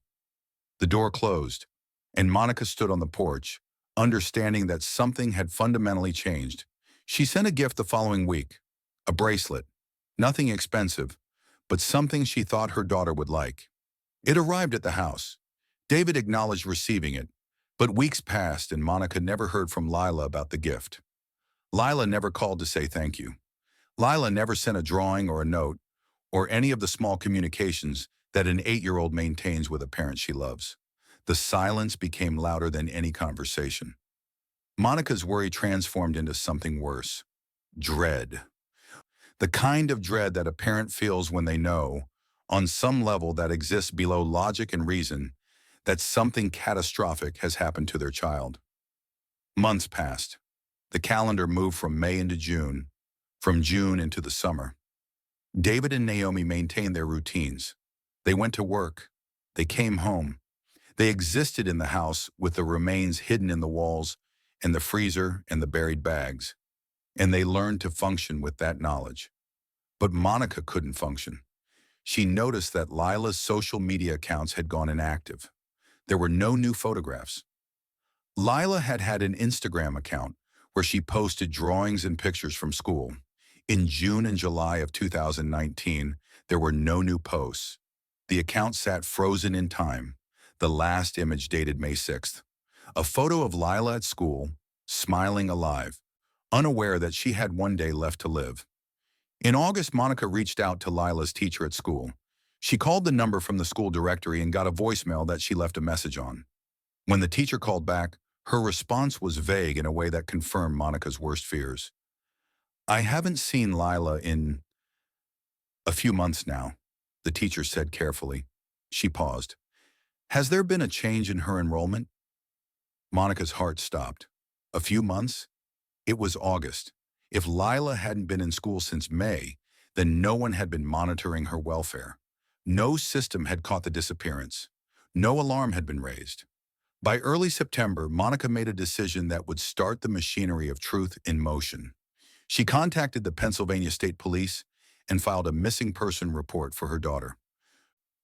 The door closed, and Monica stood on the porch, understanding that something had fundamentally changed. She sent a gift the following week, a bracelet. Nothing expensive, but something she thought her daughter would like. It arrived at the house. David acknowledged receiving it, but weeks passed and Monica never heard from Lila about the gift. Lila never called to say thank you. Lila never sent a drawing or a note, or any of the small communications that an 8-year-old maintains with a parent she loves. The silence became louder than any conversation. Monica's worry transformed into something worse. Dread. The kind of dread that a parent feels when they know, on some level that exists below logic and reason, that something catastrophic has happened to their child. Months passed. The calendar moved from May into June, from June into the summer. David and Naomi maintained their routines. They went to work. They came home. They existed in the house with the remains hidden in the walls and the freezer and the buried bags. And they learned to function with that knowledge. But Monica couldn't function. She noticed that Lila's social media accounts had gone inactive. There were no new photographs. Lila had had an Instagram account where she posted drawings and pictures from school. In June and July of 2019, there were no new posts. The account sat frozen in time, the last image dated May 6th. A photo of Lila at school, smiling alive, unaware that she had one day left to live. In August, Monica reached out to Lila's teacher at school. She called the number from the school directory and got a voicemail that she left a message on. When the teacher called back, her response was vague in a way that confirmed Monica's worst fears. "I haven't seen Lila in a few months now," the teacher said carefully. She paused. "Has there been a change in her enrollment?" Monica's heart stopped. A few months? It was August. If Lila hadn't been in school since May, then no one had been monitoring her welfare. No system had caught the disappearance. No alarm had been raised. By early September, Monica made a decision that would start the machinery of truth in motion. She contacted the Pennsylvania State Police and filed a missing person report for her daughter.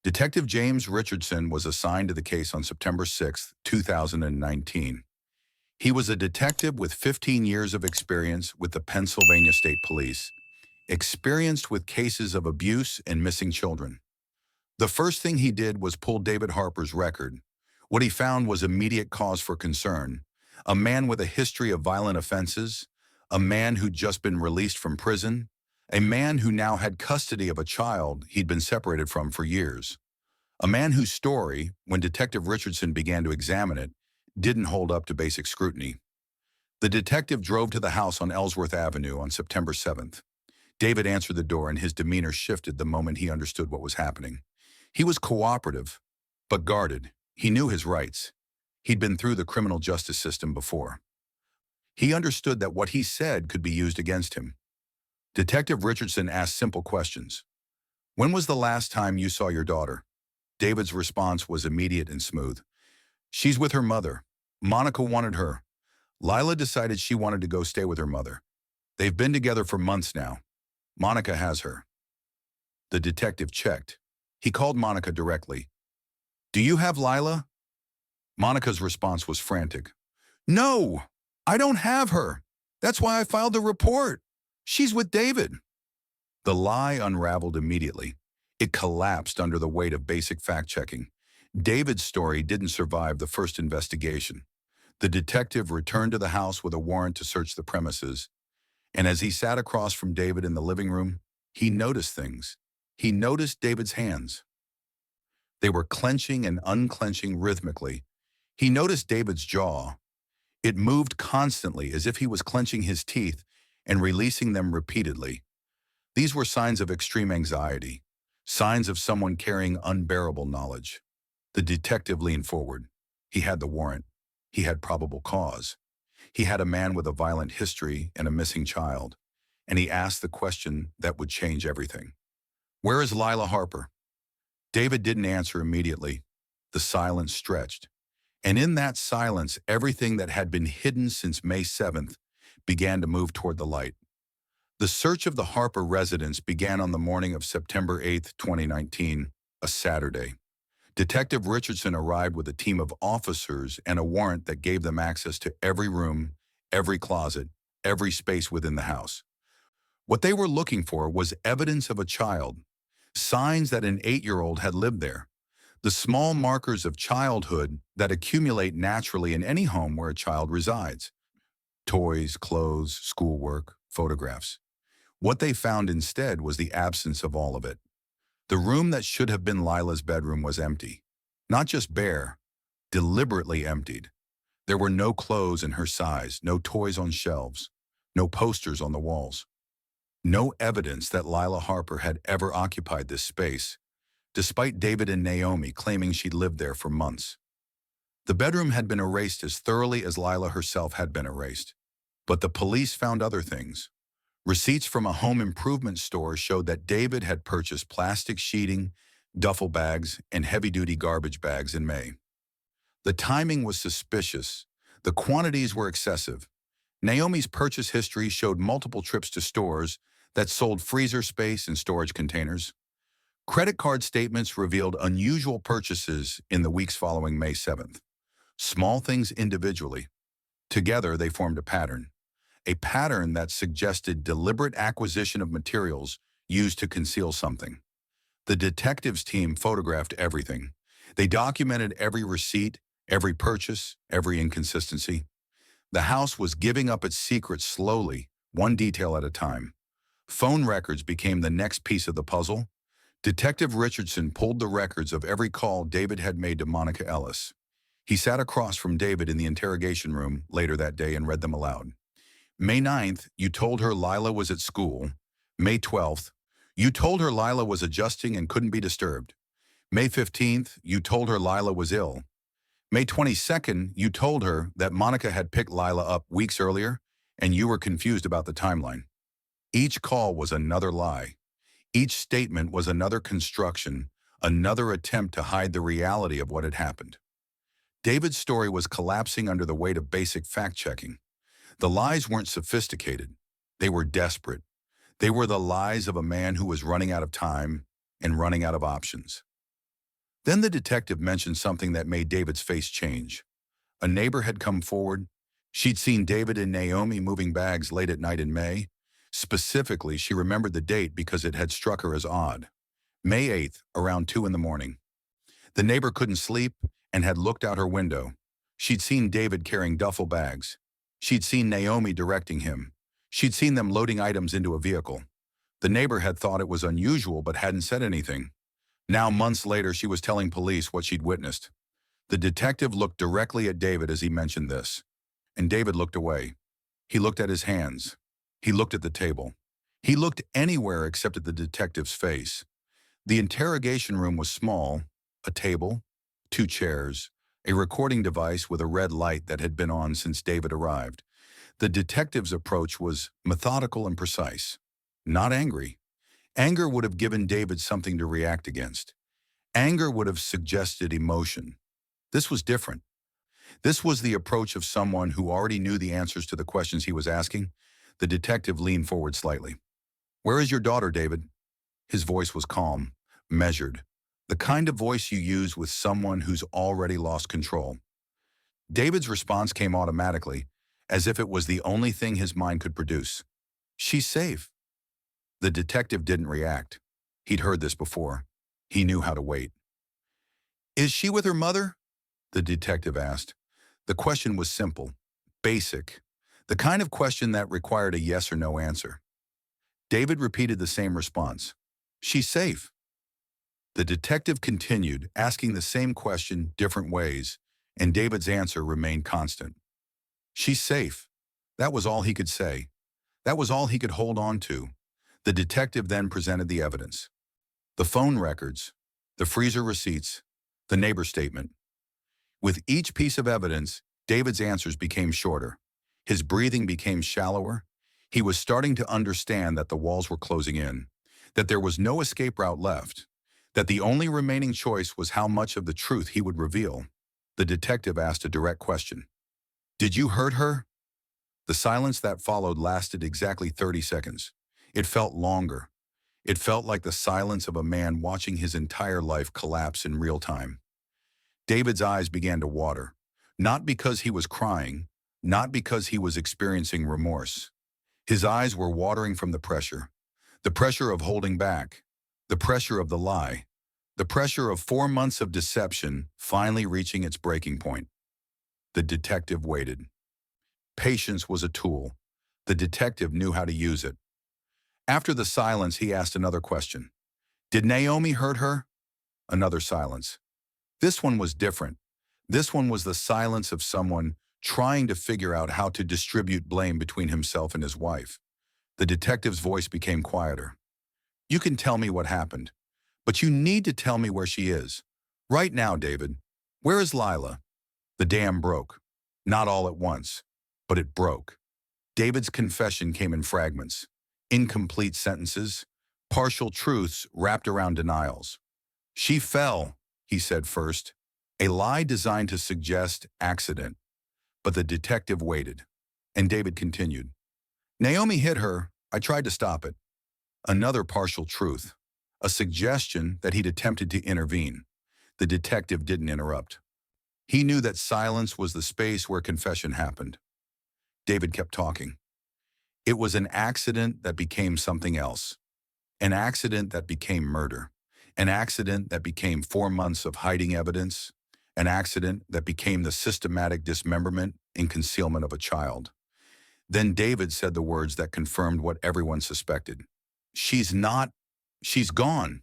Detective James Richardson was assigned to the case on September 6, 2019. He was a detective with 15 years of experience with the Pennsylvania State Police, experienced with cases of abuse and missing children. The first thing he did was pull David Harper's record. What he found was immediate cause for concern. A man with a history of violent offenses, a man who'd just been released from prison, a man who now had custody of a child he'd been separated from for years. A man whose story, when Detective Richardson began to examine it, didn't hold up to basic scrutiny. The detective drove to the house on Ellsworth Avenue on September 7th. David answered the door and his demeanor shifted the moment he understood what was happening. He was cooperative, but guarded. He knew his rights. He'd been through the criminal justice system before. He understood that what he said could be used against him. Detective Richardson asked simple questions. "When was the last time you saw your daughter?" David's response was immediate and smooth. "She's with her mother. Monica wanted her. Lila decided she wanted to go stay with her mother. They've been together for months now. Monica has her." The detective checked. He called Monica directly. "Do you have Lila?" Monica's response was frantic. "No, I don't have her. That's why I filed the report. She's with David." The lie unraveled immediately. It collapsed under the weight of basic fact-checking. David's story didn't survive the first investigation. The detective returned to the house with a warrant to search the premises, and as he sat across from David in the living room, he noticed things. He noticed David's hands. They were clenching and unclenching rhythmically. He noticed David's jaw. It moved constantly as if he was clenching his teeth and releasing them repeatedly. These were signs of extreme anxiety, signs of someone carrying unbearable knowledge. The detective leaned forward. He had the warrant. He had probable cause. He had a man with a violent history and a missing child. And he asked the question that would change everything. "Where is Lila Harper?" David didn't answer immediately. The silence stretched. And in that silence, everything that had been hidden since May 7th began to move toward the light. The search of the Harper residence began on the morning of September 8, 2019, a Saturday. Detective Richardson arrived with a team of officers and a warrant that gave them access to every room, every closet, every space within the house. What they were looking for was evidence of a child, signs that an 8-year-old had lived there, the small markers of childhood that accumulate naturally in any home where a child resides. Toys, clothes, schoolwork, photographs. What they found instead was the absence of all of it. The room that should have been Lila's bedroom was empty. Not just bare, deliberately emptied. There were no clothes in her size, no toys on shelves, no posters on the walls. No evidence that Lila Harper had ever occupied this space, despite David and Naomi claiming she'd lived there for months. The bedroom had been erased as thoroughly as Lila herself had been erased. But the police found other things. Receipts from a home improvement store showed that David had purchased plastic sheeting, duffel bags, and heavy-duty garbage bags in May. The timing was suspicious. The quantities were excessive. Naomi's purchase history showed multiple trips to stores that sold freezer space and storage containers. Credit card statements revealed unusual purchases in the weeks following May 7th. Small things individually. Together, they formed a pattern. a pattern that suggested deliberate acquisition of materials used to conceal something. The detectives team photographed everything. They documented every receipt, every purchase, every inconsistency. The house was giving up its secrets slowly, one detail at a time. Phone records became the next piece of the puzzle. Detective Richardson pulled the records of every call David had made to Monica Ellis. He sat across from David in the interrogation room later that day and read them aloud. May 9th, you told her Lila was at school. May 12th, you told her Lila was adjusting and couldn't be disturbed. May 15th, you told her Lila was ill. May 22nd, you told her that Monica had picked Lila up weeks earlier and you were confused about the timeline. Each call was another lie. Each statement was another construction, another attempt to hide the reality of what had happened. David's story was collapsing under the weight of basic fact-checking. The lies weren't sophisticated. They were desperate. They were the lies of a man who was running out of time and running out of options. Then the detective mentioned something that made David's face change. A neighbor had come forward. She'd seen David and Naomi moving bags late at night in May. Specifically, she remembered the date because it had struck her as odd. May 8th, around 2 in the morning. The neighbor couldn't sleep and had looked out her window. She'd seen David carrying duffel bags. She'd seen Naomi directing him. She'd seen them loading items into a vehicle. The neighbor had thought it was unusual but hadn't said anything. Now, months later, she was telling police what she'd witnessed. The detective looked directly at David as he mentioned this, and David looked away. He looked at his hands. He looked at the table. He looked anywhere except at the detective's face. The interrogation room was small, a table, 2 chairs, a recording device with a red light that had been on since David arrived. The detective's approach was methodical and precise, not angry. Anger would have given David something to react against. Anger would have suggested emotion. This was different. This was the approach of someone who already knew the answers to the questions he was asking. The detective leaned forward slightly. "Where is your daughter, David?" His voice was calm, measured, the kind of voice you use with someone who's already lost control. David's response came automatically, as if it was the only thing his mind could produce. "She's safe." The detective didn't react. He'd heard this before. He knew how to wait. "Is she with her mother?" the detective asked. The question was simple, basic, the kind of question that required a yes or no answer. David repeated the same response. "She's safe." The detective continued, asking the same question different ways, and David's answer remained constant. "She's safe." That was all he could say. That was all he could hold on to. The detective then presented the evidence. The phone records, the freezer receipts, the neighbor statement. With each piece of evidence, David's answers became shorter. His breathing became shallower. He was starting to understand that the walls were closing in, that there was no escape route left, that the only remaining choice was how much of the truth he would reveal. The detective asked a direct question. "Did you hurt her?" The silence that followed lasted exactly 30 seconds. It felt longer. It felt like the silence of a man watching his entire life collapse in real time. David's eyes began to water, not because he was crying, not because he was experiencing remorse. His eyes were watering from the pressure of holding back, the pressure of the lie, the pressure of 4 months of deception finally reaching its breaking point. The detective waited. Patience was a tool. The detective knew how to use it. After the silence, he asked another question. "Did Naomi hurt her?" Another silence. This one was different. This one was the silence of someone trying to figure out how to distribute blame between himself and his wife. The detective's voice became quieter. "You can tell me what happened, but you need to tell me where she is. Right now, David. Where is Lila?" The dam broke. Not all at once, but it broke. David's confession came in fragments, incomplete sentences, partial truths wrapped around denials. "She fell," he said first, a lie designed to suggest accident. But the detective waited, and David continued. "Naomi hit her. I tried to stop it." Another partial truth, a suggestion that he'd attempted to intervene. The detective didn't interrupt. He knew that silence was the space where confession happened. David kept talking. It was an accident that became something else. An accident that became murder. An accident that became 4 months of hiding evidence. An accident that became the systematic dismemberment and concealment of a child. Then David said the words that confirmed what everyone suspected. She's not, she's gone.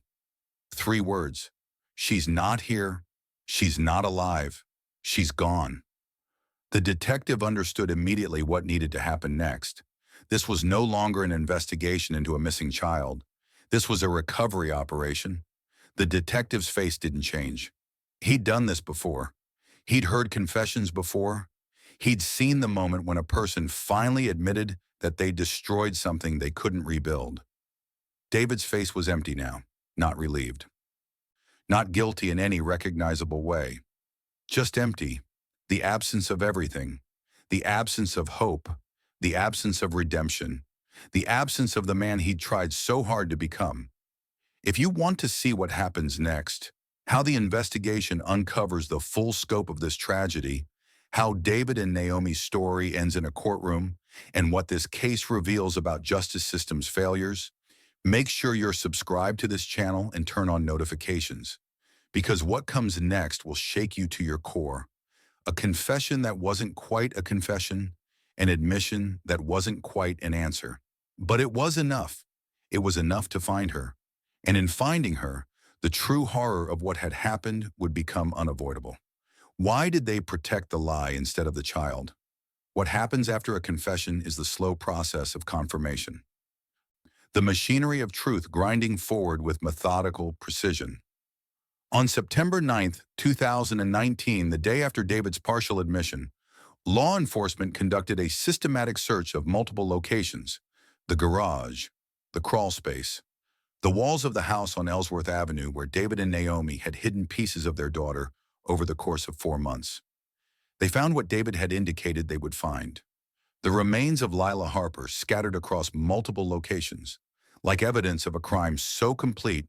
3 words. She's not here. She's not alive. She's gone. The detective understood immediately what needed to happen next. This was no longer an investigation into a missing child. This was a recovery operation. The detective's face didn't change. He'd done this before. He'd heard confessions before. He'd seen the moment when a person finally admitted that they destroyed something they couldn't rebuild. David's face was empty now, not relieved. Not guilty in any recognizable way. Just empty. The absence of everything. The absence of hope. The absence of redemption. The absence of the man he'd tried so hard to become. If you want to see what happens next, how the investigation uncovers the full scope of this tragedy, how David and Naomi's story ends in a courtroom, and what this case reveals about justice system's failures, make sure you're subscribed to this channel and turn on notifications. Because what comes next will shake you to your core. A confession that wasn't quite a confession, an admission that wasn't quite an answer. But it was enough. It was enough to find her. And in finding her, the true horror of what had happened would become unavoidable. Why did they protect the lie instead of the child? What happens after a confession is the slow process of confirmation. The machinery of truth grinding forward with methodical precision. On September 9th, 2019, the day after David's partial admission, law enforcement conducted a systematic search of multiple locations: the garage, the crawl space, the walls of the house on Ellsworth Avenue where David and Naomi had hidden pieces of their daughter over the course of 4 months. They found what David had indicated they would find: the remains of Lila Harper scattered across multiple locations, like evidence of a crime so complete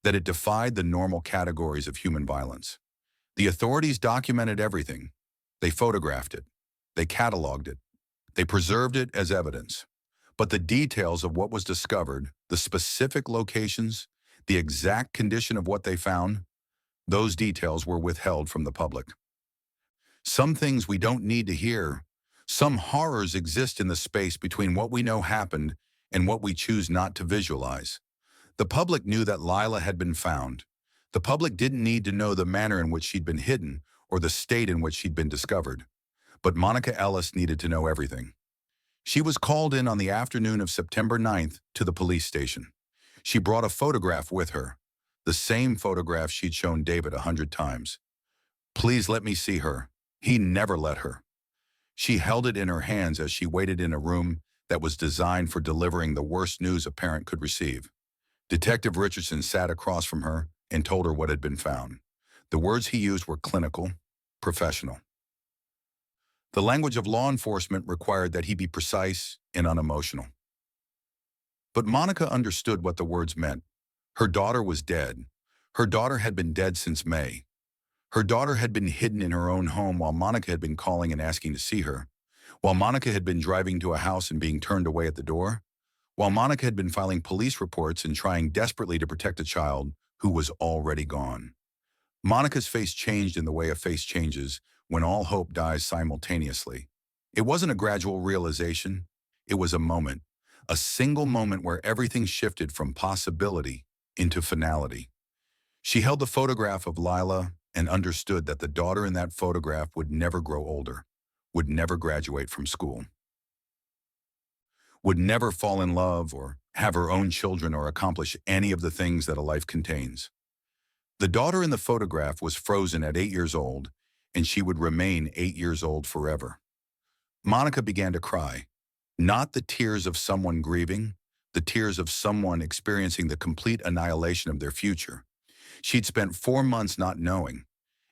that it defied the normal categories of human violence. The authorities documented everything. They photographed it. They cataloged it. They preserved it as evidence. But the details of what was discovered, the specific locations, the exact condition of what they found, those details were withheld from the public. Some things we don't need to hear. Some horrors exist in the space between what we know happened and what we choose not to visualize. The public knew that Lila had been found. The public didn't need to know the manner in which she'd been hidden or the state in which she'd been discovered. But Monica Ellis needed to know everything. She was called in on the afternoon of September 9th to the police station. She brought a photograph with her, the same photograph she'd shown David 100 times. "Please let me see her." He never let her. She held it in her hands as she waited in a room that was designed for delivering the worst news a parent could receive. Detective Richardson sat across from her and told her what had been found. The words he used were clinical, professional. The language of law enforcement required that he be precise and unemotional. But Monica understood what the words meant. Her daughter was dead. Her daughter had been dead since May. Her daughter had been hidden in her own home while Monica had been calling and asking to see her. While Monica had been driving to a house and being turned away at the door. While Monica had been filing police reports and trying desperately to protect a child who was already gone. Monica's face changed in the way a face changes when all hope dies simultaneously. It wasn't a gradual realization. It was a moment. A single moment where everything shifted from possibility into finality. She held the photograph of Lila and understood that the daughter in that photograph would never grow older, would never graduate from school, would never fall in love or have her own children or accomplish any of the things that a life contains. The daughter in the photograph was frozen at 8 years old, and she would remain 8 years old forever. Monica began to cry, not the tears of someone grieving, the tears of someone experiencing the complete annihilation of their future. She'd spent 4 months not knowing,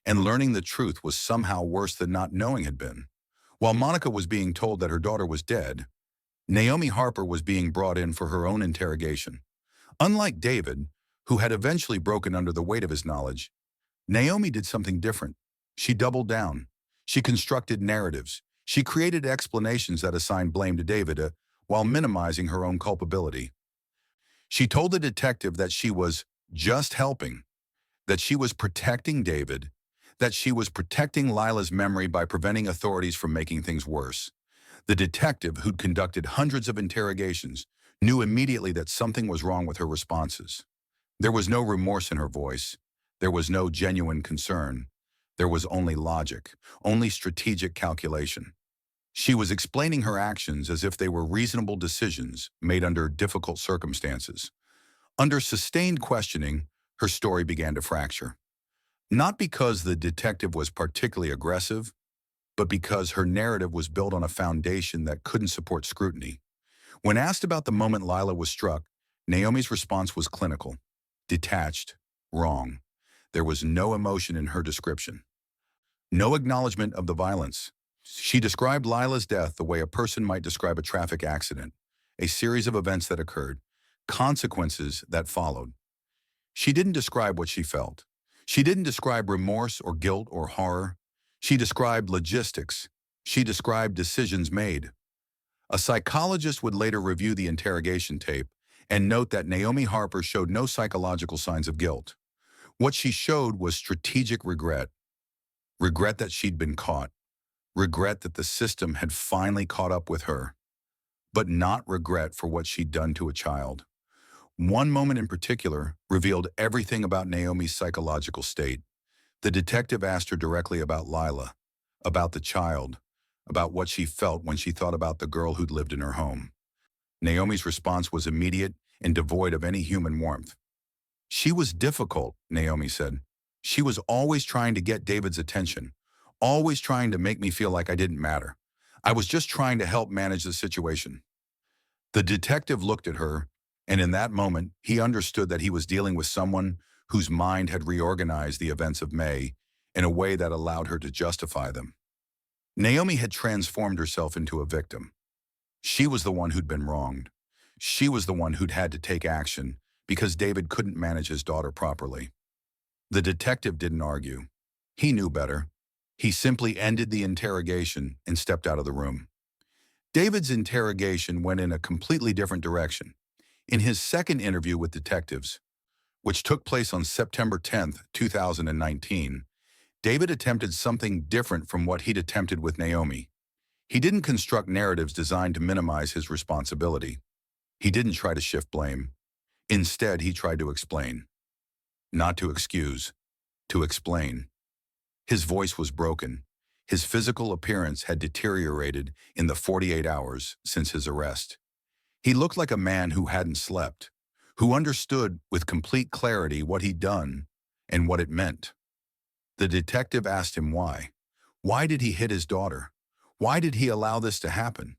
and learning the truth was somehow worse than not knowing had been. While Monica was being told that her daughter was dead, Naomi Harper was being brought in for her own interrogation. Unlike David, who had eventually broken under the weight of his knowledge, Naomi did something different. She doubled down. She constructed narratives. She created explanations that assigned blame to David, while minimizing her own culpability. She told the detective that she was just helping, that she was protecting David, that she was protecting Lila's memory by preventing authorities from making things worse. The detective, who'd conducted hundreds of interrogations, knew immediately that something was wrong with her responses. There was no remorse in her voice. There was no genuine concern. There was only logic, only strategic calculation. She was explaining her actions as if they were reasonable decisions made under difficult circumstances. Under sustained questioning, her story began to fracture. Not because the detective was particularly aggressive, but because her narrative was built on a foundation that couldn't support scrutiny. When asked about the moment Lila was struck, Naomi's response was clinical, detached, wrong. There was no emotion in her description, no acknowledgement of the violence. She described Lila's death the way a person might describe a traffic accident, a series of events that occurred, consequences that followed. She didn't describe what she felt. She didn't describe remorse or guilt or horror. She described logistics. She described decisions made. A psychologist would later review the interrogation tape and note that Naomi Harper showed no psychological signs of guilt. What she showed was strategic regret. Regret that she'd been caught. Regret that the system had finally caught up with her. But not regret for what she'd done to a child. One moment in particular revealed everything about Naomi's psychological state. The detective asked her directly about Lila, about the child, about what she felt when she thought about the girl who'd lived in her home. Naomi's response was immediate and devoid of any human warmth. She was difficult, Naomi said. She was always trying to get David's attention, always trying to make me feel like I didn't matter. I was just trying to help manage the situation. The detective looked at her, and in that moment, he understood that he was dealing with someone whose mind had reorganized the events of May in a way that allowed her to justify them. Naomi had transformed herself into a victim. She was the one who'd been wronged. She was the one who'd had to take action because David couldn't manage his daughter properly. The detective didn't argue. He knew better. He simply ended the interrogation and stepped out of the room. David's interrogation went in a completely different direction. In his second interview with detectives, which took place on September 10, 2019, David attempted something different from what he'd attempted with Naomi. He didn't construct narratives designed to minimize his responsibility. He didn't try to shift blame. Instead, he tried to explain. Not to excuse, to explain. His voice was broken. His physical appearance had deteriorated in the 48 hours since his arrest. He looked like a man who hadn't slept, who understood with complete clarity what he'd done and what it meant. The detective asked him why. Why did he hit his daughter? Why did he allow this to happen?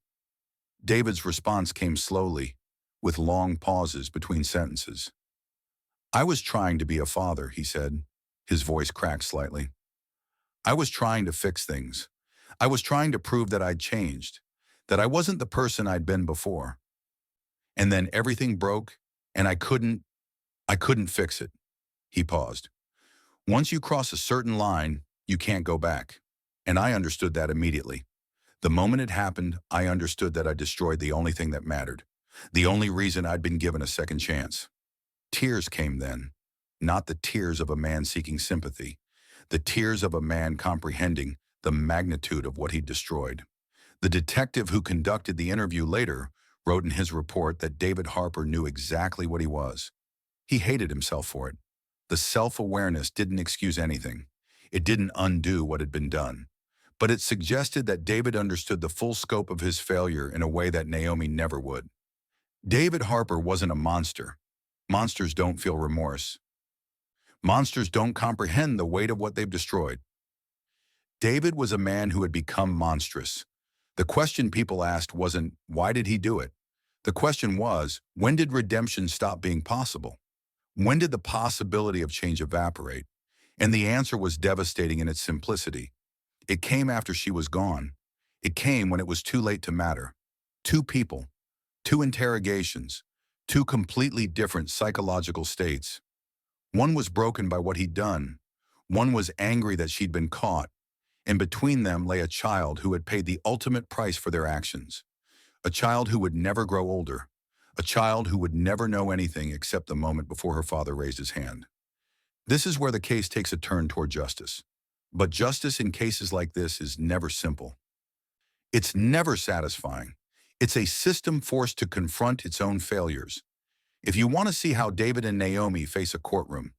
David's response came slowly, with long pauses between sentences. I was trying to be a father, he said. His voice cracked slightly. I was trying to fix things. I was trying to prove that I'd changed, that I wasn't the person I'd been before. And then everything broke, and I couldn't fix it. He paused. Once you cross a certain line, you can't go back. And I understood that immediately. The moment it happened, I understood that I destroyed the only thing that mattered, the only reason I'd been given a second chance. Tears came then, not the tears of a man seeking sympathy, the tears of a man comprehending the magnitude of what he'd destroyed. The detective who conducted the interview later wrote in his report that David Harper knew exactly what he was. He hated himself for it. The self-awareness didn't excuse anything. It didn't undo what had been done. But it suggested that David understood the full scope of his failure in a way that Naomi never would. David Harper wasn't a monster. Monsters don't feel remorse. Monsters don't comprehend the weight of what they've destroyed. David was a man who had become monstrous. The question people asked wasn't, why did he do it? The question was, when did redemption stop being possible? When did the possibility of change evaporate? And the answer was devastating in its simplicity. It came after she was gone. It came when it was too late to matter. Two people, two interrogations, two completely different psychological states. One was broken by what he'd done. One was angry that she'd been caught. And between them lay a child who had paid the ultimate price for their actions. a child who would never grow older, a child who would never know anything except the moment before her father raised his hand. This is where the case takes a turn toward justice. But justice in cases like this is never simple. It's never satisfying. It's a system forced to confront its own failures. If you want to see how David and Naomi face a courtroom,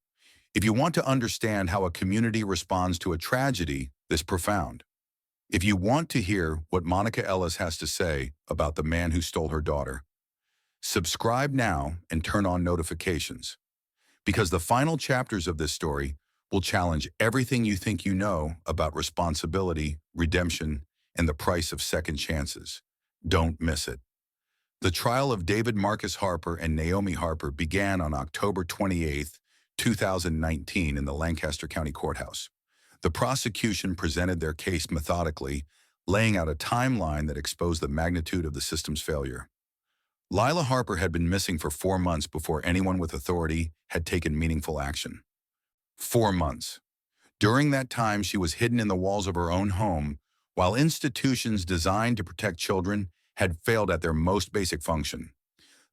if you want to understand how a community responds to a tragedy this profound, if you want to hear what Monica Ellis has to say about the man who stole her daughter, subscribe now and turn on notifications, because the final chapters of this story will challenge everything you think you know about responsibility, redemption, and the price of second chances. Don't miss it. The trial of David Marcus Harper and Naomi Harper began on October 28, 2019 in the Lancaster County Courthouse. The prosecution presented their case methodically, laying out a timeline that exposed the magnitude of the system's failure. Lila Harper had been missing for 4 months before anyone with authority had taken meaningful action. 4 months. During that time, she was hidden in the walls of her own home, while institutions designed to protect children had failed at their most basic function.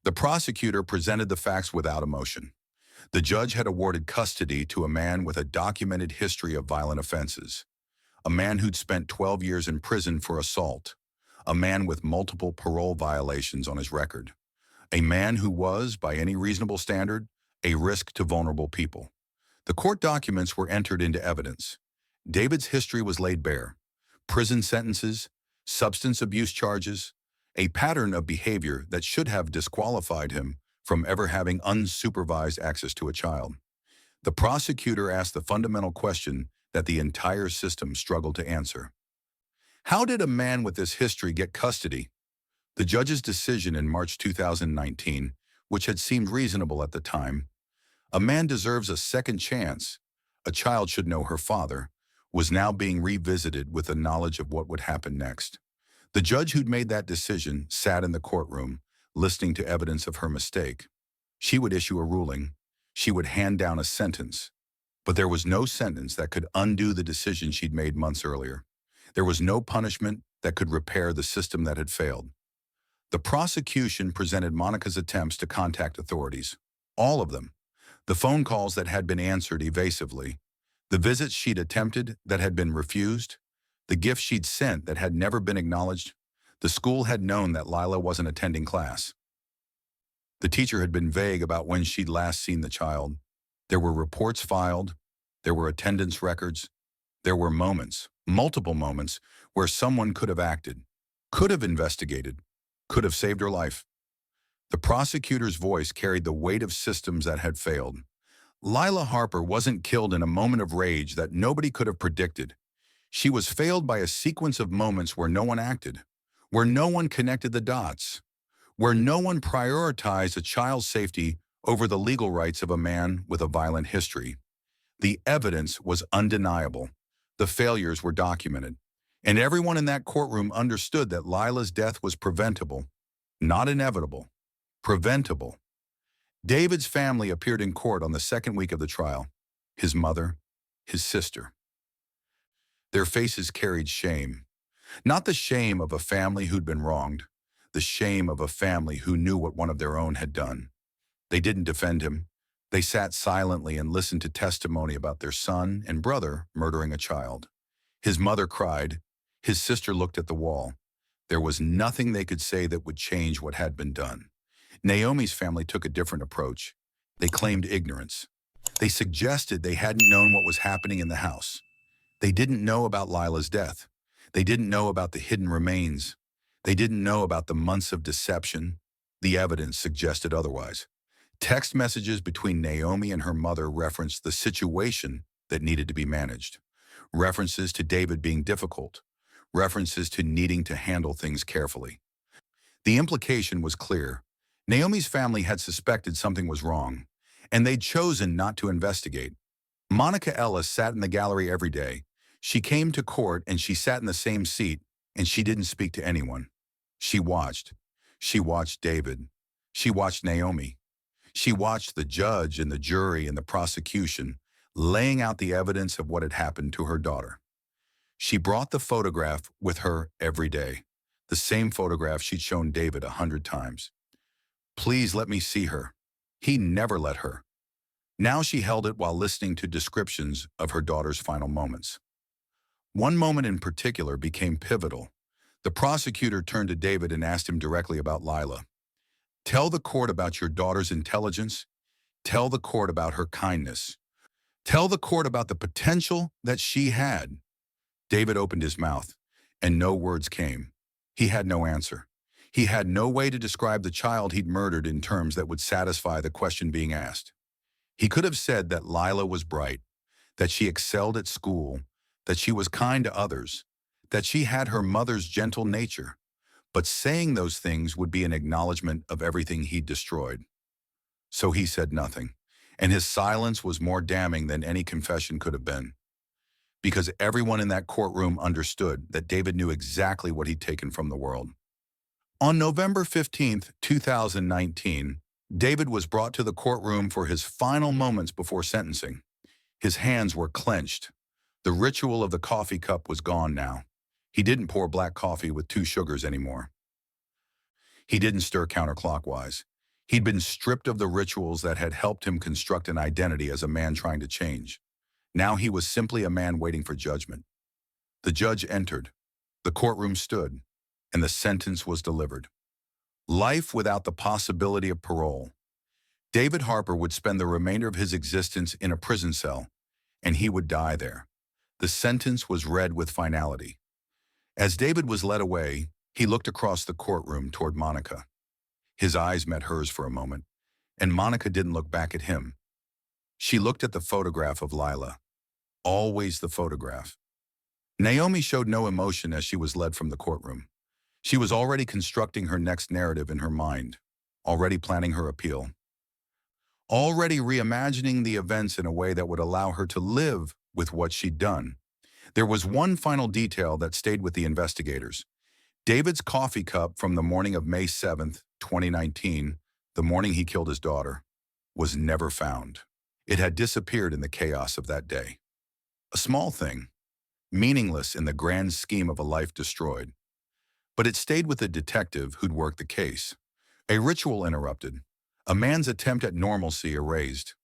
The prosecutor presented the facts without emotion. The judge had awarded custody to a man with a documented history of violent offenses, a man who'd spent 12 years in prison for assault, a man with multiple parole violations on his record, a man who was, by any reasonable standard, a risk to vulnerable people. The court documents were entered into evidence. David's history was laid bare: prison sentences, substance abuse charges, a pattern of behavior that should have disqualified him from ever having unsupervised access to a child. The prosecutor asked the fundamental question that the entire system struggled to answer. How did a man with this history get custody? The judge's decision in March 2019, which had seemed reasonable at the time, a man deserves a second chance, a child should know her father, was now being revisited with the knowledge of what would happen next. The judge who'd made that decision sat in the courtroom, listening to evidence of her mistake. She would issue a ruling. She would hand down a sentence. But there was no sentence that could undo the decision she'd made months earlier. There was no punishment that could repair the system that had failed. The prosecution presented Monica's attempts to contact authorities. All of them. The phone calls that had been answered evasively. The visits she'd attempted that had been refused. The gifts she'd sent that had never been acknowledged. The school had known that Lila wasn't attending class. The teacher had been vague about when she'd last seen the child. There were reports filed. There were attendance records. There were moments, multiple moments, where someone could have acted, could have investigated, could have saved her life. The prosecutor's voice carried the weight of systems that had failed. Lila Harper wasn't killed in a moment of rage that nobody could have predicted. She was failed by a sequence of moments where no one acted, where no one connected the dots, where no one prioritized a child's safety over the legal rights of a man with a violent history. The evidence was undeniable. The failures were documented. And everyone in that courtroom understood that Lila's death was preventable, not inevitable. Preventable. David's family appeared in court on the second week of the trial. His mother, his sister. Their faces carried shame. Not the shame of a family who'd been wronged, the shame of a family who knew what one of their own had done. They didn't defend him. They sat silently and listened to testimony about their son and brother murdering a child. His mother cried. His sister looked at the wall. There was nothing they could say that would change what had been done. Naomi's family took a different approach. They claimed ignorance. They suggested they hadn't known what was happening in the house. They didn't know about Lila's death. They didn't know about the hidden remains. They didn't know about the months of deception. The evidence suggested otherwise. Text messages between Naomi and her mother referenced the situation that needed to be managed. References to David being difficult. References to needing to handle things carefully. The implication was clear. Naomi's family had suspected something was wrong, and they'd chosen not to investigate. Monica Ellis sat in the gallery every day. She came to court and she sat in the same seat, and she didn't speak to anyone. She watched. She watched David. She watched Naomi. She watched the judge and the jury and the prosecution laying out the evidence of what had happened to her daughter. She brought the photograph with her every day. the same photograph she'd shown David 100 times. Please let me see her. He never let her. Now she held it while listening to descriptions of her daughter's final moments. One moment in particular became pivotal. The prosecutor turned to David and asked him directly about Lila. Tell the court about your daughter's intelligence. Tell the court about her kindness. Tell the court about the potential that she had. David opened his mouth, and no words came. He had no answer. He had no way to describe the child he'd murdered in terms that would satisfy the question being asked. He could have said that Lila was bright, that she excelled at school, that she was kind to others, that she had her mother's gentle nature. But saying those things would be an acknowledgement of everything he'd destroyed. So he said nothing, and his silence was more damning than any confession could have been. Because everyone in that courtroom understood that David knew exactly what he'd taken from the world. On November 15, 2019, David was brought to the courtroom for his final moments before sentencing. His hands were clenched. The ritual of the coffee cup was gone now. He didn't pour black coffee with 2 sugars anymore. He didn't stir counterclockwise. He'd been stripped of the rituals that had helped him construct an identity as a man trying to change. Now he was simply a man waiting for judgment. The judge entered. The courtroom stood, and the sentence was delivered. Life without the possibility of parole. David Harper would spend the remainder of his existence in a prison cell, and he would die there. The sentence was read with finality. As David was led away, he looked across the courtroom toward Monica. His eyes met hers for a moment, and Monica didn't look back at him. She looked at the photograph of Lila. Always the photograph. Naomi showed no emotion as she was led from the courtroom. She was already constructing her next narrative in her mind, already planning her appeal, already reimagining the events in a way that would allow her to live with what she'd done. There was one final detail that stayed with the investigators. David's coffee cup from the morning of May 7th, 2019, the morning he killed his daughter, was never found. It had disappeared in the chaos of that day. A small thing, meaningless in the grand scheme of a life destroyed. But it stayed with the detective who'd worked the case. A ritual interrupted, a man's attempt at normalcy erased.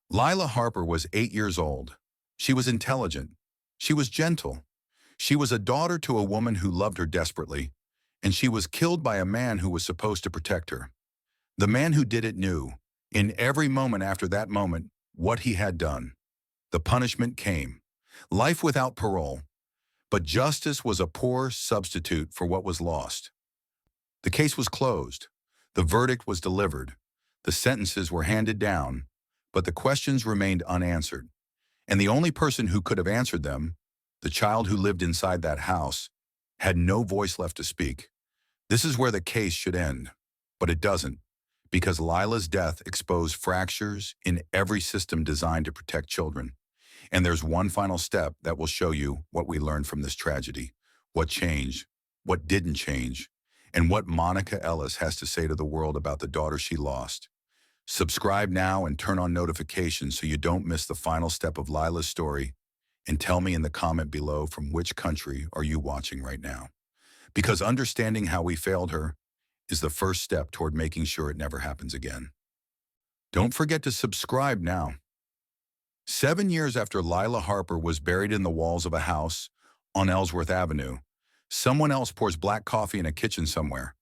Lila Harper was 8 years old. She was intelligent. She was gentle. She was a daughter to a woman who loved her desperately, and she was killed by a man who was supposed to protect her. The man who did it knew, in every moment after that moment, what he had done. The punishment came. Life without parole. But justice was a poor substitute for what was lost. The case was closed. The verdict was delivered. The sentences were handed down, but the questions remained unanswered. And the only person who could have answered them, the child who lived inside that house, had no voice left to speak. This is where the case should end, but it doesn't, because Lila's death exposed fractures in every system designed to protect children. And there's one final step that will show you what we learned from this tragedy, what changed, what didn't change, and what Monica Ellis has to say to the world about the daughter she lost. Subscribe now and turn on notifications so you don't miss the final step of Lila's story, and tell me in the comment below from which country are you watching right now. Because understanding how we failed her is the first step toward making sure it never happens again. Don't forget to subscribe now. 7 years after Lila Harper was buried in the walls of a house on Ellsworth Avenue, someone else pours black coffee in a kitchen somewhere.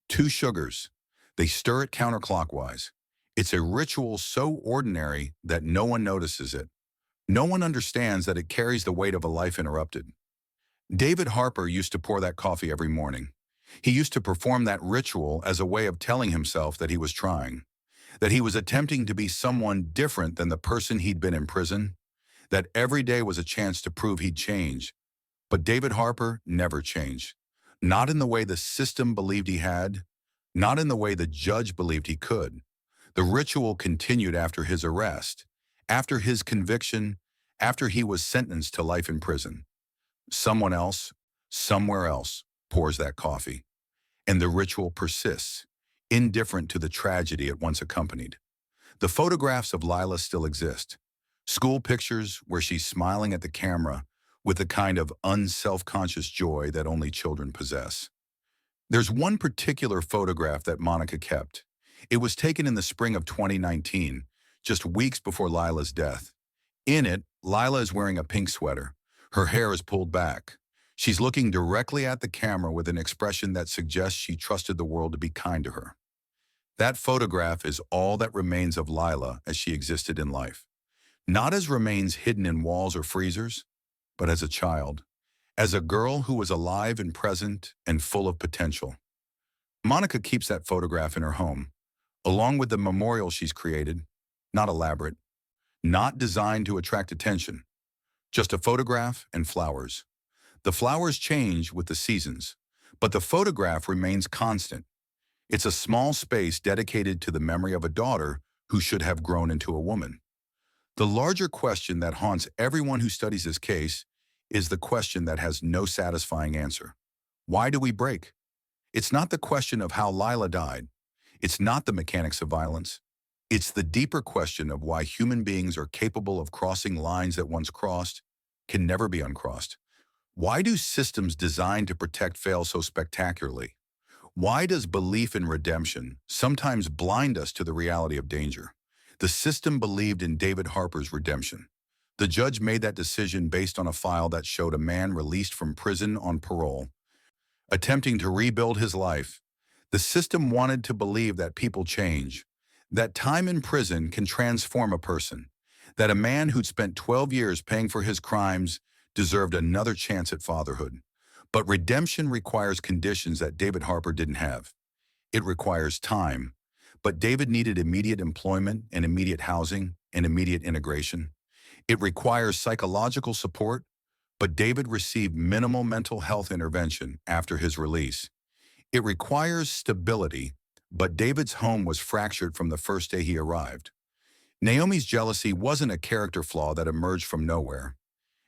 2 sugars. They stir it counterclockwise. It's a ritual so ordinary that no one notices it. No one understands that it carries the weight of a life interrupted. David Harper used to pour that coffee every morning. He used to perform that ritual as a way of telling himself that he was trying, that he was attempting to be someone different than the person he'd been in prison, that every day was a chance to prove he'd change. But David Harper never changed. Not in the way the system believed he had, not in the way the judge believed he could. The ritual continued after his arrest, after his conviction, after he was sentenced to life in prison. Someone else, somewhere else, pours that coffee. And the ritual persists, indifferent to the tragedy it once accompanied. The photographs of Lila still exist. School pictures where she's smiling at the camera with the kind of unself-conscious joy that only children possess. There's one particular photograph that Monica kept. It was taken in the spring of 2019, just weeks before Lila's death. In it, Lila is wearing a pink sweater. Her hair is pulled back. She's looking directly at the camera with an expression that suggests she trusted the world to be kind to her. That photograph is all that remains of Lila as she existed in life. Not as remains hidden in walls or freezers, but as a child, as a girl who was alive and present and full of potential. Monica keeps that photograph in her home, along with the memorial she's created, not elaborate, not designed to attract attention, just a photograph and flowers. The flowers change with the seasons, but the photograph remains constant. It's a small space dedicated to the memory of a daughter who should have grown into a woman. The larger question that haunts everyone who studies this case is the question that has no satisfying answer. Why do we break? It's not the question of how Lila died. It's not the mechanics of violence. It's the deeper question of why human beings are capable of crossing lines that once crossed can never be uncrossed. Why do systems designed to protect fail so spectacularly? Why does belief in redemption sometimes blind us to the reality of danger? The system believed in David Harper's redemption. The judge made that decision based on a file that showed a man released from prison on parole, attempting to rebuild his life. The system wanted to believe that people change, that time in prison can transform a person, that a man who'd spent 12 years paying for his crimes deserved another chance at fatherhood. But redemption requires conditions that David Harper didn't have. It requires time, but David needed immediate employment and immediate housing and immediate integration. It requires psychological support, but David received minimal mental health intervention after his release. It requires stability, but David's home was fractured from the first day he arrived. Naomi's jealousy wasn't a character flaw that emerged from nowhere.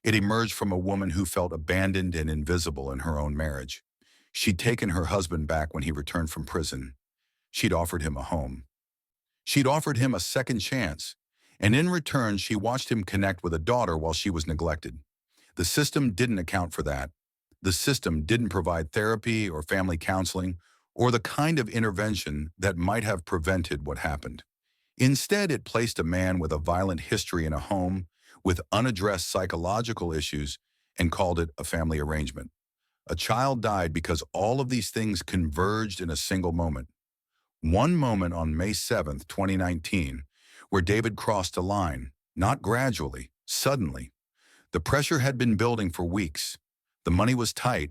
It emerged from a woman who felt abandoned and invisible in her own marriage. She'd taken her husband back when he returned from prison. She'd offered him a home. She'd offered him a second chance, and in return, she watched him connect with a daughter while she was neglected. The system didn't account for that. The system didn't provide therapy or family counseling or the kind of intervention that might have prevented what happened. Instead, it placed a man with a violent history in a home with unaddressed psychological issues and called it a family arrangement. A child died because all of these things converged in a single moment. One moment on May 7th, 2019, where David crossed a line, not gradually, suddenly. The pressure had been building for weeks. The money was tight.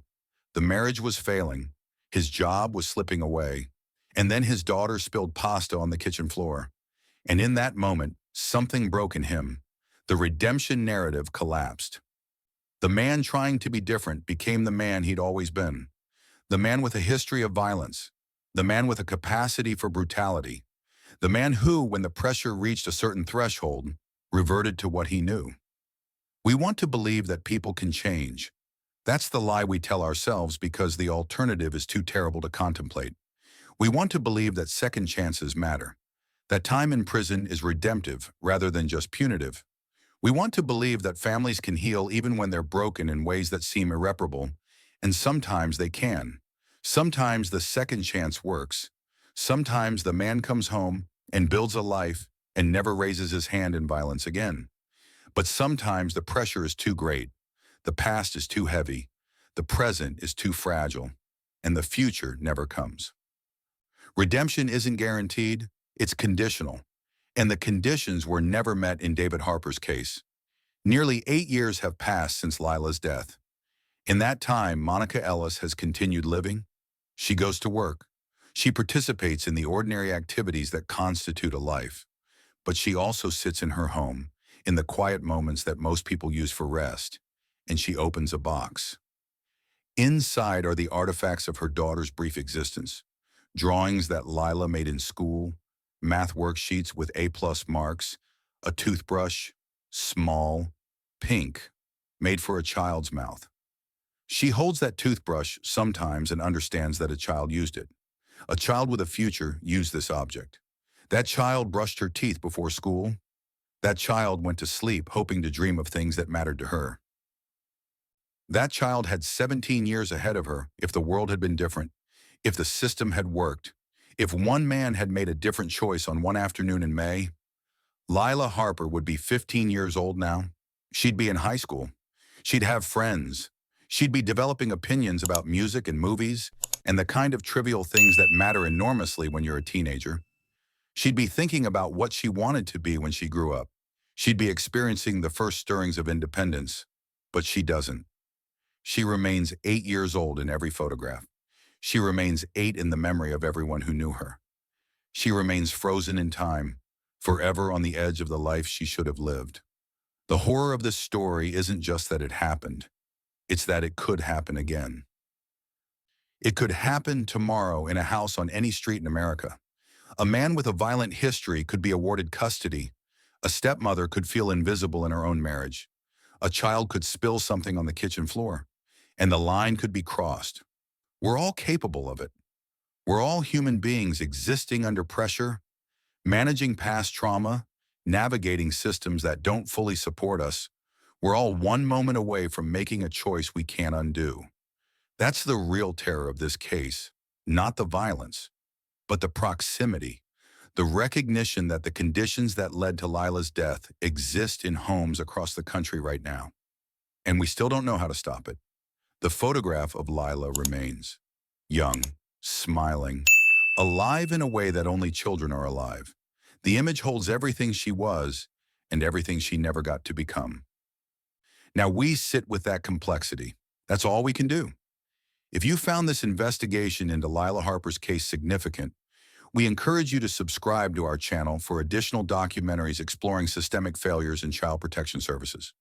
The marriage was failing. His job was slipping away. And then his daughter spilled pasta on the kitchen floor. And in that moment, something broke in him. The redemption narrative collapsed. The man trying to be different became the man he'd always been. The man with a history of violence. The man with a capacity for brutality. The man who, when the pressure reached a certain threshold, reverted to what he knew. We want to believe that people can change. That's the lie we tell ourselves because the alternative is too terrible to contemplate. We want to believe that second chances matter, that time in prison is redemptive rather than just punitive. We want to believe that families can heal even when they're broken in ways that seem irreparable, and sometimes they can. Sometimes the second chance works. Sometimes the man comes home and builds a life and never raises his hand in violence again. But sometimes the pressure is too great. The past is too heavy. The present is too fragile. And the future never comes. Redemption isn't guaranteed. It's conditional. And the conditions were never met in David Harper's case. Nearly 8 years have passed since Lila's death. In that time, Monica Ellis has continued living. She goes to work. She participates in the ordinary activities that constitute a life. But she also sits in her home, in the quiet moments that most people use for rest, and she opens a box. Inside are the artifacts of her daughter's brief existence, drawings that Lila made in school, math worksheets with A+ marks, a toothbrush, small, pink, made for a child's mouth. She holds that toothbrush sometimes and understands that a child used it. A child with a future used this object. That child brushed her teeth before school. That child went to sleep hoping to dream of things that mattered to her. That child had 17 years ahead of her if the world had been different. If the system had worked, if one man had made a different choice on one afternoon in May, Lila Harper would be 15 years old now. She'd be in high school. She'd have friends. She'd be developing opinions about music and movies and the kind of trivial things that matter enormously when you're a teenager. She'd be thinking about what she wanted to be when she grew up. She'd be experiencing the first stirrings of independence, but she doesn't. She remains 8 years old in every photograph. She remains 8 in the memory of everyone who knew her. She remains frozen in time, forever on the edge of the life she should have lived. The horror of this story isn't just that it happened, it's that it could happen again. It could happen tomorrow in a house on any street in America. A man with a violent history could be awarded custody. A stepmother could feel invisible in her own marriage. A child could spill something on the kitchen floor, and the line could be crossed. We're all capable of it. We're all human beings existing under pressure, managing past trauma, navigating systems that don't fully support us. We're all one moment away from making a choice we can't undo. That's the real terror of this case, not the violence, but the proximity, the recognition that the conditions that led to Lila's death exist in homes across the country right now. And we still don't know how to stop it. The photograph of Lila remains young, smiling, alive in a way that only children are alive. The image holds everything she was and everything she never got to become. Now we sit with that complexity. That's all we can do. If you found this investigation into Lila Harper's case significant, we encourage you to subscribe to our channel for additional documentaries exploring systemic failures in child protection services.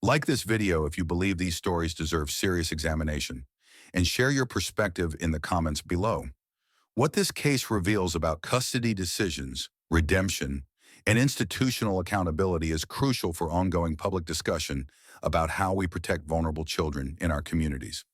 Like this video if you believe these stories deserve serious examination, and share your perspective in the comments below. What this case reveals about custody decisions, redemption, and institutional accountability is crucial for ongoing public discussion about how we protect vulnerable children in our communities.